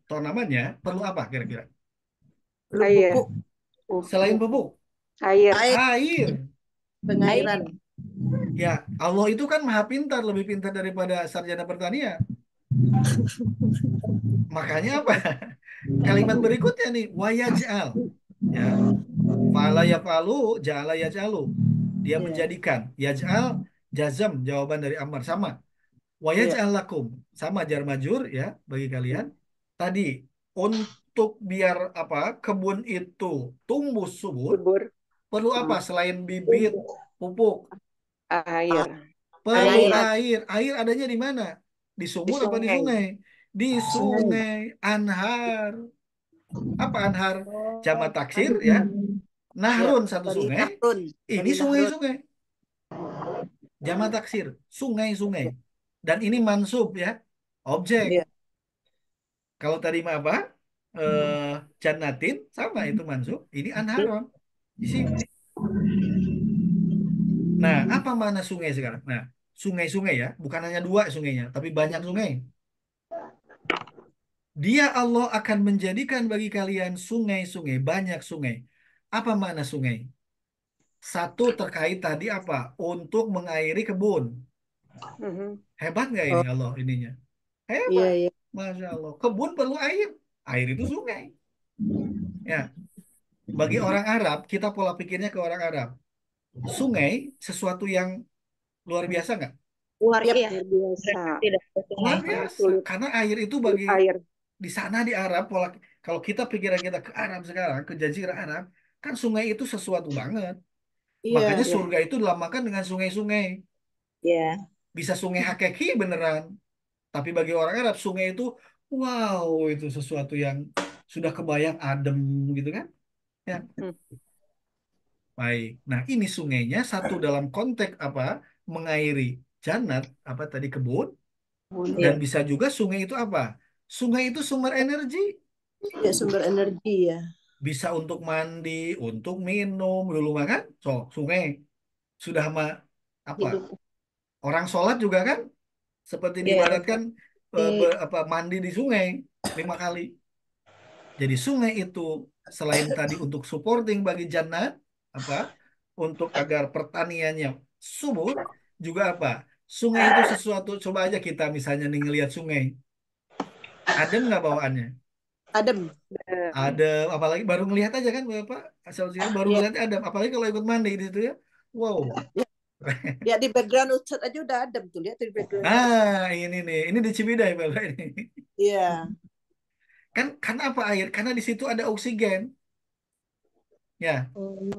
Speaker 2: tanamannya, perlu apa kira-kira?
Speaker 3: Perlu
Speaker 6: Air.
Speaker 3: pupuk,
Speaker 2: Selain pupuk,
Speaker 6: Air.
Speaker 3: air,
Speaker 2: air.
Speaker 3: pengairan.
Speaker 2: Ya, Allah itu kan maha pintar, lebih pintar daripada sarjana pertanian. Makanya apa? Kalimat berikutnya nih, wayaj'al. Ya, fa'ala yaf'alu, ja'ala yaj'alu. Dia
Speaker 3: Ya,
Speaker 2: menjadikan. Yaj'al, jazam, jawaban dari Ammar. Sama.
Speaker 3: ya,
Speaker 2: Wayaj'al lakum. Sama jar majur ya, bagi kalian. Tadi, untuk biar apa kebun itu tumbuh subur,
Speaker 6: Subur.
Speaker 2: perlu apa selain bibit, pupuk?
Speaker 6: Air.
Speaker 2: Perlu
Speaker 3: pengairan
Speaker 2: air. Air adanya di mana? Di
Speaker 6: Di
Speaker 2: sumur apa di
Speaker 6: sungai.
Speaker 2: sungai? Di
Speaker 3: sungai.
Speaker 2: sungai. Anhar. Apa anhar? Jama taksir ya.
Speaker 3: Ya,
Speaker 2: Nahrun satu
Speaker 3: dari
Speaker 2: sungai.
Speaker 3: Nahrun,
Speaker 2: Ini
Speaker 3: dari Nahrun.
Speaker 2: sungai-sungai. Jama taksir. Sungai-sungai. Dan ini mansub ya. Objek.
Speaker 3: Ya,
Speaker 2: Kalau tadi mah apa? Jannatin. Sama itu mansub. Ini anharon. Isim. Nah, apa mana sungai sekarang? Nah, sungai-sungai ya. Bukan hanya dua sungainya. Tapi banyak sungai. Dia Allah akan menjadikan bagi kalian sungai-sungai, banyak sungai. Apa makna sungai? Satu terkait tadi apa? Untuk mengairi kebun.
Speaker 6: Mhm.
Speaker 2: Hebat nggak ini
Speaker 3: oh,
Speaker 2: Allah ininya?
Speaker 3: iya,
Speaker 2: Hebat.
Speaker 3: iya,
Speaker 2: Masya Allah. Kebun perlu air. Air itu sungai. Ya, bagi orang Arab, kita pola pikirnya ke orang Arab. Sungai sesuatu yang luar biasa nggak?
Speaker 4: Luar
Speaker 3: Yap,
Speaker 4: iya.
Speaker 6: Luar biasa.
Speaker 4: Mereka tidak ada sungai.
Speaker 2: Luar
Speaker 6: Sangat
Speaker 2: biasa.
Speaker 6: sulit.
Speaker 2: Karena air itu
Speaker 6: Sulit
Speaker 2: bagi
Speaker 6: air.
Speaker 2: di sana di Arab, pola kalau kita pikiran kita ke Arab sekarang, ke Jazirah Arab, kan sungai itu sesuatu banget.
Speaker 3: iya,
Speaker 2: Makanya
Speaker 3: iya,
Speaker 2: surga itu dilambangkan dengan sungai-sungai.
Speaker 4: Ya.
Speaker 2: Bisa sungai hakiki beneran. Tapi bagi orang Arab, sungai itu, wow, itu sesuatu yang sudah kebayang adem gitu kan? Ya,
Speaker 6: Hmm.
Speaker 2: baik. Nah, ini sungainya satu dalam konteks apa? Mengairi jannat, apa tadi kebun, dan
Speaker 3: iya,
Speaker 2: bisa juga sungai itu apa? Sungai itu sumber energi.
Speaker 3: iya, sumber energi ya.
Speaker 2: Bisa untuk mandi, untuk minum, dulu makan, so, sungai sudah apa?
Speaker 3: Hidup.
Speaker 2: Orang sholat juga kan seperti
Speaker 3: Iya,
Speaker 2: diibaratkan apa mandi di sungai 5 kali. Jadi sungai itu selain tadi untuk supporting bagi jannah apa untuk agar pertaniannya subur juga apa? Sungai itu sesuatu coba aja kita misalnya nih ngelihat sungai. Adem nggak bawaannya?
Speaker 3: adem.
Speaker 2: Ada apalagi baru ngelihat aja kan Bapak asal sini baru
Speaker 3: Iya,
Speaker 2: ngelihat adem apalagi kalau ikut mandi di situ ya. Wow.
Speaker 3: ya, lihat di background Ustadz aja udah adem tuh, lihat di background.
Speaker 2: Nah, ini nih. Ini di Ciwidey Bapak ini.
Speaker 3: Iya,
Speaker 2: Kan karena apa air? Karena di situ ada oksigen. Ya,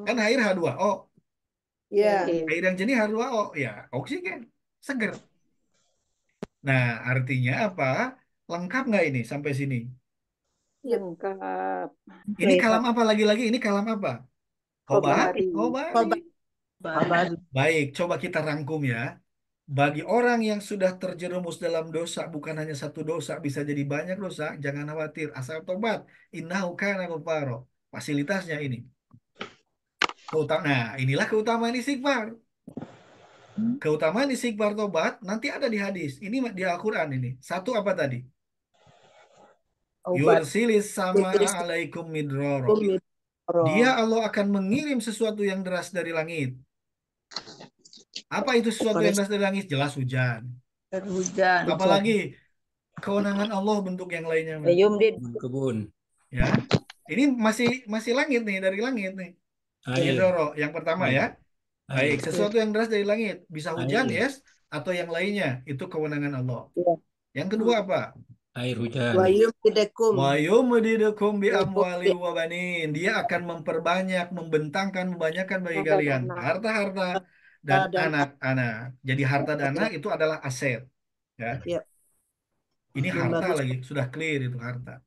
Speaker 2: kan air H2O.
Speaker 3: iya,
Speaker 6: Iya.
Speaker 2: Air yang jernih H2O, ya oksigen, seger. Nah, artinya apa? Lengkap nggak ini sampai sini?
Speaker 3: iya.
Speaker 6: Lengkap.
Speaker 2: Ini
Speaker 4: Lengkap.
Speaker 2: kalam apa lagi-lagi? Ini kalam apa? Khobar?
Speaker 6: Khobari.
Speaker 2: Khobari.
Speaker 3: Baru.
Speaker 2: Baik, coba kita rangkum ya. Bagi orang yang sudah terjerumus dalam dosa, bukan hanya satu dosa, bisa jadi banyak dosa, jangan khawatir. Asal tobat. Innahu kana ghafaro. Fasilitasnya ini. Nah, inilah keutamaan istighfar. Keutamaan istighfar tobat nanti ada di hadis. Ini di Al-Quran ini. Satu apa tadi?
Speaker 3: Obat.
Speaker 2: Yursilis sama
Speaker 3: Yursilis
Speaker 2: alaikum midroro.
Speaker 3: kumidoro.
Speaker 2: Dia Allah akan mengirim sesuatu yang deras dari langit. Apa itu sesuatu yang deras dari langit? Jelas hujan.
Speaker 3: Hujan.
Speaker 2: Apalagi kewenangan Allah bentuk yang lainnya. Mas.
Speaker 4: Yum Din.
Speaker 7: Kebun,
Speaker 2: Ya. Ini masih langit nih, dari langit nih.
Speaker 7: air,
Speaker 2: Midroro yang pertama
Speaker 7: air,
Speaker 2: ya. Baik,
Speaker 7: air,
Speaker 2: sesuatu yang deras dari langit. Bisa hujan,
Speaker 7: air,
Speaker 2: yes. atau yang lainnya, itu kewenangan Allah.
Speaker 4: Iya.
Speaker 2: Yang kedua apa?
Speaker 7: Air hujan.
Speaker 3: Wa yumdidukum
Speaker 2: Wa yumdidukum bi
Speaker 3: bi
Speaker 2: amwali wa banin. Dia akan memperbanyak, membanyakkan bagi
Speaker 6: Ada
Speaker 2: kalian
Speaker 6: dana.
Speaker 2: harta-harta dan
Speaker 3: dan
Speaker 2: anak-anak. Jadi harta dan anak itu adalah aset, ya.
Speaker 3: ya
Speaker 2: Ini
Speaker 3: jumlah
Speaker 2: harta lagi,
Speaker 3: rizki.
Speaker 2: sudah clear itu harta.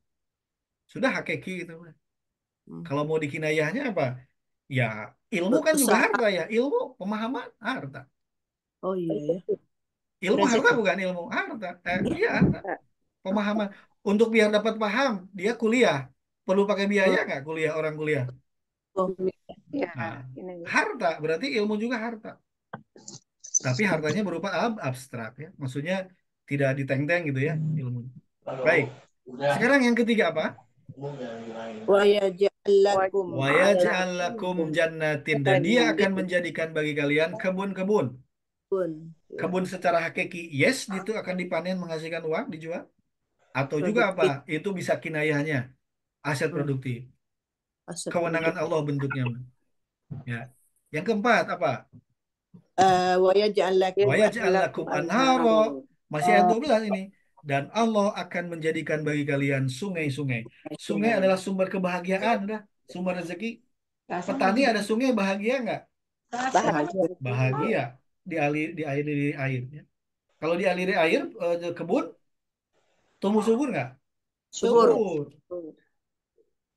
Speaker 2: Sudah hakiki itu.
Speaker 3: Hmm.
Speaker 2: Kalau mau dikinayahnya apa? Ya, ilmu kan juga
Speaker 3: Usaha.
Speaker 2: harta ya. Ilmu, pemahaman, harta.
Speaker 3: Oh iya ya.
Speaker 2: Ilmu harta
Speaker 4: Rezeki.
Speaker 2: bukan ilmu, harta. Iya, harta.
Speaker 6: Nah,
Speaker 2: Pemahaman. Untuk biar dapat paham, dia kuliah. Perlu pakai biaya
Speaker 3: Oh,
Speaker 2: nggak kuliah orang kuliah?
Speaker 3: oh.
Speaker 6: ya,
Speaker 2: Nah,
Speaker 6: ini.
Speaker 2: harta berarti ilmu juga harta. Tapi hartanya berupa abstrak ya. Maksudnya tidak diteng-teng gitu ya ilmu. Baik. Sekarang yang ketiga apa?
Speaker 3: Wa yaj'al lakum
Speaker 2: Wa
Speaker 3: jannat
Speaker 2: yaj'al lakum jannatin, dan dia akan menjadikan bagi kalian kebun-kebun.
Speaker 3: ya.
Speaker 2: Kebun secara hakiki, yes, itu akan dipanen menghasilkan uang, dijual. Atau juga apa?
Speaker 3: Produktif.
Speaker 2: Itu bisa kinayahnya, aset
Speaker 3: Hmm.
Speaker 2: produktif.
Speaker 3: Aset
Speaker 2: Kewenangan
Speaker 3: produktif.
Speaker 2: Allah bentuknya. Ya. Yang keempat apa?
Speaker 3: Wa yaj'al lakum
Speaker 2: Wa yaj'al lakum anharo. Masih ayat 12 ini. Dan Allah akan menjadikan bagi kalian sungai-sungai. Sungai adalah sumber kebahagiaan, dah. Sumber rezeki. Petani ada sungai, bahagia nggak?
Speaker 3: bahagia.
Speaker 2: Bahagia. Dialiri air. Ya. Kalau dialiri air, kebun, tumbuh subur nggak?
Speaker 3: Subur.
Speaker 2: Subur.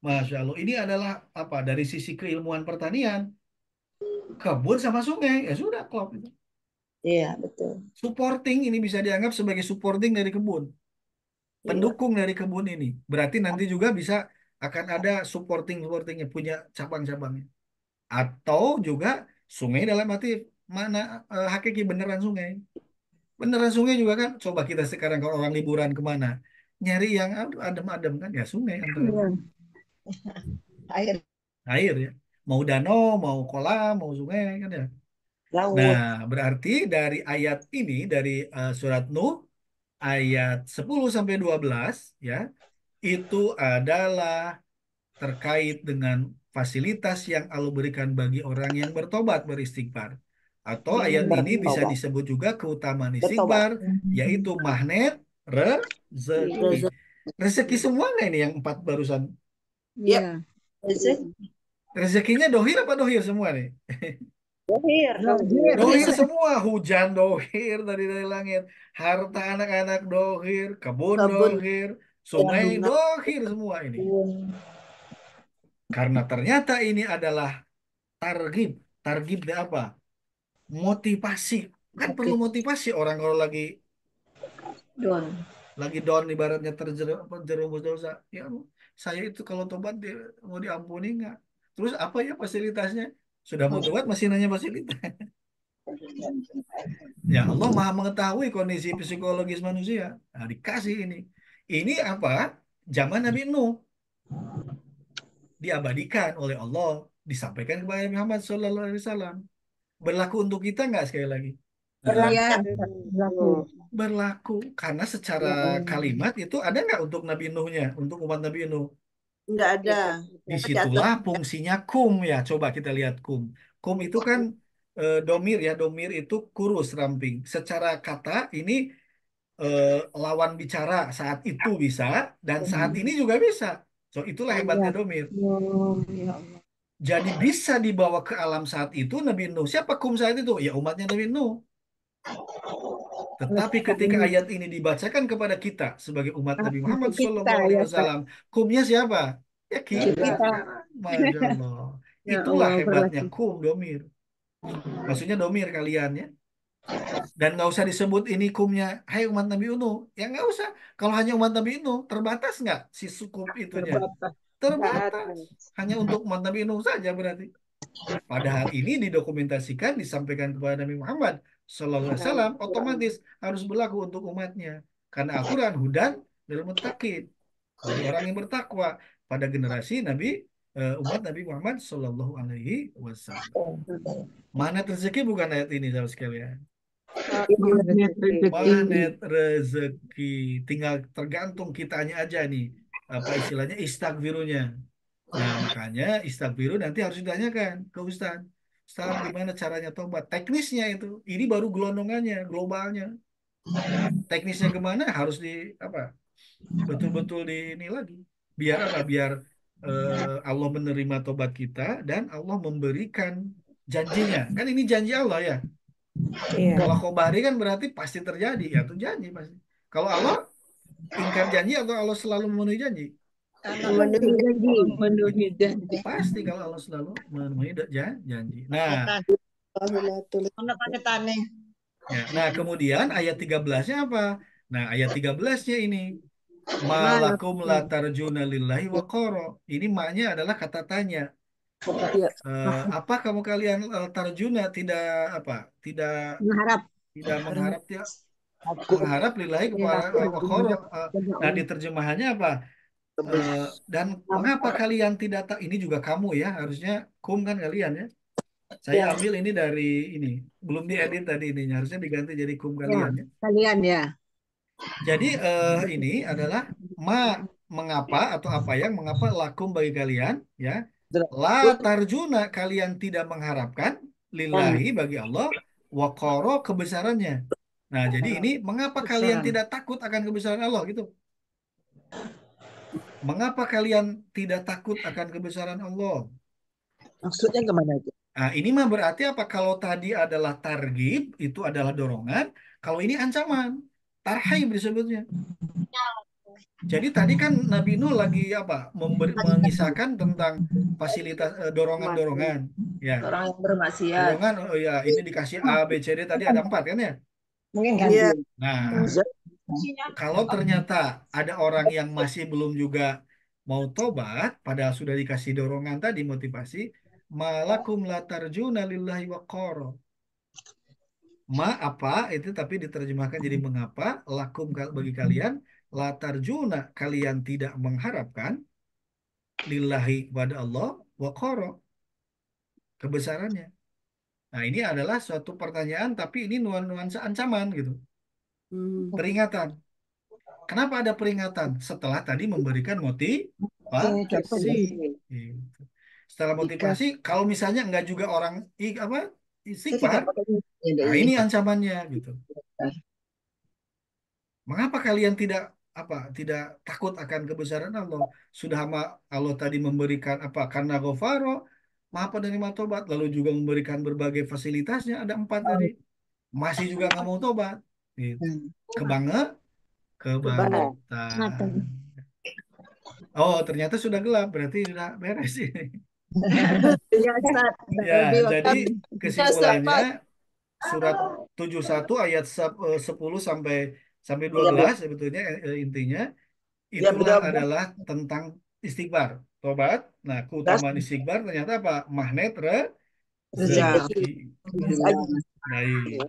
Speaker 2: Masya Allah. Ini adalah apa? Dari sisi keilmuan pertanian. Kebun sama sungai. Ya sudah, klop.
Speaker 4: Iya, betul.
Speaker 2: Supporting ini bisa dianggap sebagai supporting dari kebun.
Speaker 3: Iya.
Speaker 2: Pendukung dari kebun ini. Berarti nanti juga bisa akan ada supportingnya, punya cabang-cabangnya. Atau juga sungai dalam arti mana hakiki beneran sungai. Beneran sungai juga kan. Coba kita sekarang kalau orang liburan kemana, nyari yang adem-adem kan ya sungai antara
Speaker 5: Iya.
Speaker 4: Air
Speaker 2: air ya. Mau danau, mau kolam, mau sungai kan ya.
Speaker 4: laut.
Speaker 2: Nah, berarti dari ayat ini dari surat Nuh ayat 10 sampai 12 ya, itu adalah terkait dengan fasilitas yang Allah berikan bagi orang yang bertobat, beristighfar. Atau ayat ini bisa
Speaker 4: Bertobat.
Speaker 2: disebut juga keutamaan
Speaker 4: Bertobat.
Speaker 2: istighfar, yaitu magnet rezeki.
Speaker 3: Rezeki.
Speaker 2: Rezeki semua nggak ini yang 4 barusan?
Speaker 5: Iya.
Speaker 4: Rezeki.
Speaker 2: Rezekinya dohir apa dohir semua nih?
Speaker 4: Dohir.
Speaker 5: Dohir.
Speaker 2: Dohir semua, hujan dohir dari langit, harta anak-anak dohir, kebun
Speaker 3: Kebun.
Speaker 2: dohir, sungai dohir semua ini. Karena ternyata ini adalah targib. Targib itu apa? Motivasi. Kan perlu motivasi orang kalau
Speaker 4: Don.
Speaker 2: lagi down ibaratnya terjerumus dosa. Ya, saya itu kalau tobat mau diampuni nggak? Terus apa ya fasilitasnya? Sudah mau tobat masih nanya fasilitas. Ya Allah Maha mengetahui kondisi psikologis manusia. Nah, dikasih ini. Ini apa? Zaman Nabi Nuh diabadikan oleh Allah, disampaikan kepada Nabi Muhammad SAW. Berlaku untuk kita nggak sekali lagi? Nah,
Speaker 5: Iya. Berlaku.
Speaker 2: berlaku karena secara kalimat itu ada nggak untuk Nabi Nuhnya, untuk umat Nabi Nuh?
Speaker 3: Nggak ada.
Speaker 2: Disitulah fungsinya kum ya. Coba kita lihat kum. Kum itu kan domir ya. Domir itu kurus ramping. Secara kata ini lawan bicara saat itu bisa dan saat ini juga bisa. So itulah hebatnya domir.
Speaker 5: Oh, ya Allah.
Speaker 2: Jadi bisa dibawa ke alam saat itu Nabi Nuh. Siapa kum saat itu? Ya umatnya Nabi Nuh. Tetapi ketika ayat ini dibacakan kepada kita sebagai umat Nabi Muhammad
Speaker 5: Kita
Speaker 2: Sallallahu
Speaker 5: ya,
Speaker 2: Alaihi
Speaker 5: Pak.
Speaker 2: Wasallam, kumnya siapa? Ya kita
Speaker 5: Kita.
Speaker 2: sekarang. Masya Allah.
Speaker 5: Ya
Speaker 2: Itulah
Speaker 5: Allah,
Speaker 2: hebatnya
Speaker 5: berlaku.
Speaker 2: kum domir. Maksudnya domir kalian ya. Dan nggak usah disebut ini kumnya, hai umat Nabi Nuh. Ya nggak usah. Kalau hanya umat Nabi Nuh, terbatas nggak si sukup itunya?
Speaker 5: Terbatas.
Speaker 2: Terbatas. Hanya untuk umat Nabi Nuh saja berarti. Padahal ini didokumentasikan, disampaikan kepada Nabi Muhammad Sallallahu Alaihi Wasallam, otomatis harus berlaku untuk umatnya. Karena Al-Quran hudan lil muttaqin, bagi orang yang bertakwa pada generasi Nabi umat Nabi Muhammad Sallallahu Alaihi Wasallam. Magnet rezeki bukan ayat ini saudara sekalian.
Speaker 5: Magnet rezeki.
Speaker 2: Magnet rezeki, tinggal tergantung kitanya aja nih apa istilahnya istighfirunya. Nah, makanya istighfiru nanti harus ditanyakan ke Ustaz. Ustaz, gimana caranya tobat? Teknisnya itu. Ini baru gelondongannya, globalnya. Teknisnya kemana? Harus di apa? Betul-betul di ini lagi. Biar apa? Biar Allah menerima tobat kita dan Allah memberikan janjinya. Kan ini janji Allah ya.
Speaker 6: Iya.
Speaker 2: Kalau khobari kan berarti pasti terjadi. Ya itu janji pasti. Kalau Allah ingkar janji atau Allah selalu memenuhi janji?
Speaker 3: Memenuhi janji.
Speaker 5: Memenuhi janji.
Speaker 2: Pasti kalau Allah selalu memenuhi janji. Nah, ya. Nah, kemudian ayat 13-nya apa? Nah, ayat 13-nya ini malakum la tarjuna lillahi wa qara. Ini maknya adalah kata tanya.
Speaker 3: Ya.
Speaker 2: Apa kamu kalian tarjuna tidak apa? Tidak
Speaker 5: Mengharap.
Speaker 2: mengharap ya, mengharap lillahi kepada wa qara. Nah, di terjemahannya apa? Dan mengapa kalian tidak tak ini juga kamu ya, harusnya kum kan kalian ya. Saya
Speaker 3: Ya.
Speaker 2: ambil ini dari ini, belum diedit tadi ini, harusnya diganti jadi kum
Speaker 5: Ya,
Speaker 2: kalian ya.
Speaker 5: kalian ya.
Speaker 2: Jadi ini adalah mengapa atau apa yang mengapa lakum bagi kalian ya. La tarjuna kalian tidak mengharapkan lillahi bagi Allah wa qara kebesarannya. Nah, jadi ini mengapa kalian tidak takut akan kebesaran Allah gitu. Mengapa kalian tidak takut akan kebesaran Allah?
Speaker 7: Maksudnya kemana itu?
Speaker 2: Nah, ini mah berarti apa? Kalau tadi adalah targib, itu adalah dorongan. Kalau ini ancaman, tarhib disebutnya. Jadi tadi kan Nabi Nuh lagi apa? Mengisahkan tentang fasilitas dorongan-dorongan. Ya,
Speaker 4: Orang yang bermaksiat.
Speaker 2: dorongan. Oh ya, ini dikasih A, B, C, D tadi ada 4 kan ya?
Speaker 5: Mungkin
Speaker 3: Iya.
Speaker 2: Nah, kalau ternyata ada orang yang masih belum juga mau tobat, padahal sudah dikasih dorongan tadi motivasi, malakum la tarjuna lillahi wa qara. Ma apa itu tapi diterjemahkan jadi mengapa lakum bagi kalian la tarjuna kalian tidak mengharapkan lillahi kepada Allah wa qara kebesarannya. Nah, ini adalah suatu pertanyaan tapi ini nuansa ancaman gitu. Peringatan. Kenapa ada peringatan? Setelah tadi memberikan motivasi. Gitu. Setelah motivasi, kalau misalnya enggak juga orang istighfar, nah ini ancamannya gitu. Mengapa kalian tidak takut akan kebesaran Allah? Sudah Allah tadi memberikan apa? Karena ghafaro, Maha penerima tobat, lalu juga memberikan berbagai fasilitasnya ada 4 tadi. Masih juga nggak mau tobat. Gitu. Kebangetan. Oh, ternyata sudah gelap, berarti sudah beres ini.
Speaker 5: Ya, Ustaz.
Speaker 2: Ya,
Speaker 5: Lebih
Speaker 2: jadi
Speaker 5: waktu.
Speaker 2: kesimpulannya surat 71 ayat 10 sampai 12 sebetulnya intinya itulah adalah tentang istighfar, tobat. Nah, keutamaan istighfar ternyata apa? Magnet rezeki. Baik.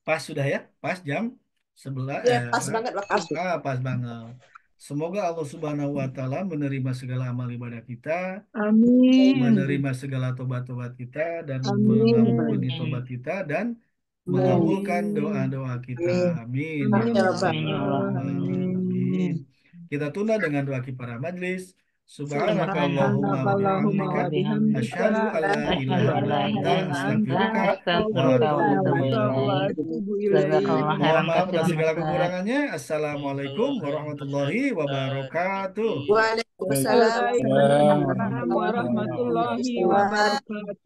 Speaker 2: Pas sudah ya? Pas jam 11
Speaker 3: Ya, pas banget waktu.
Speaker 2: pas banget. Semoga Allah Subhanahu wa taala menerima segala amal ibadah kita,
Speaker 5: Amin.
Speaker 2: menerima segala tobat-tobat kita dan
Speaker 5: Amin.
Speaker 2: mengampuni tobat kita dan mengabulkan doa-doa kita. Amin. Ya
Speaker 5: Amin.
Speaker 2: Allah. Amin. Kita tunda dengan doa kifarah majlis. Subhanakallahumma wa bihamdika asyhadu an la ilaha illa anta astaghfiruka wa atubu ilaik. Mohon maaf atas segala kekurangannya. Assalamualaikum warahmatullahi wabarakatuh.
Speaker 3: Waalaikumsalam.
Speaker 5: Waalaikumsalam warahmatullahi wabarakatuh.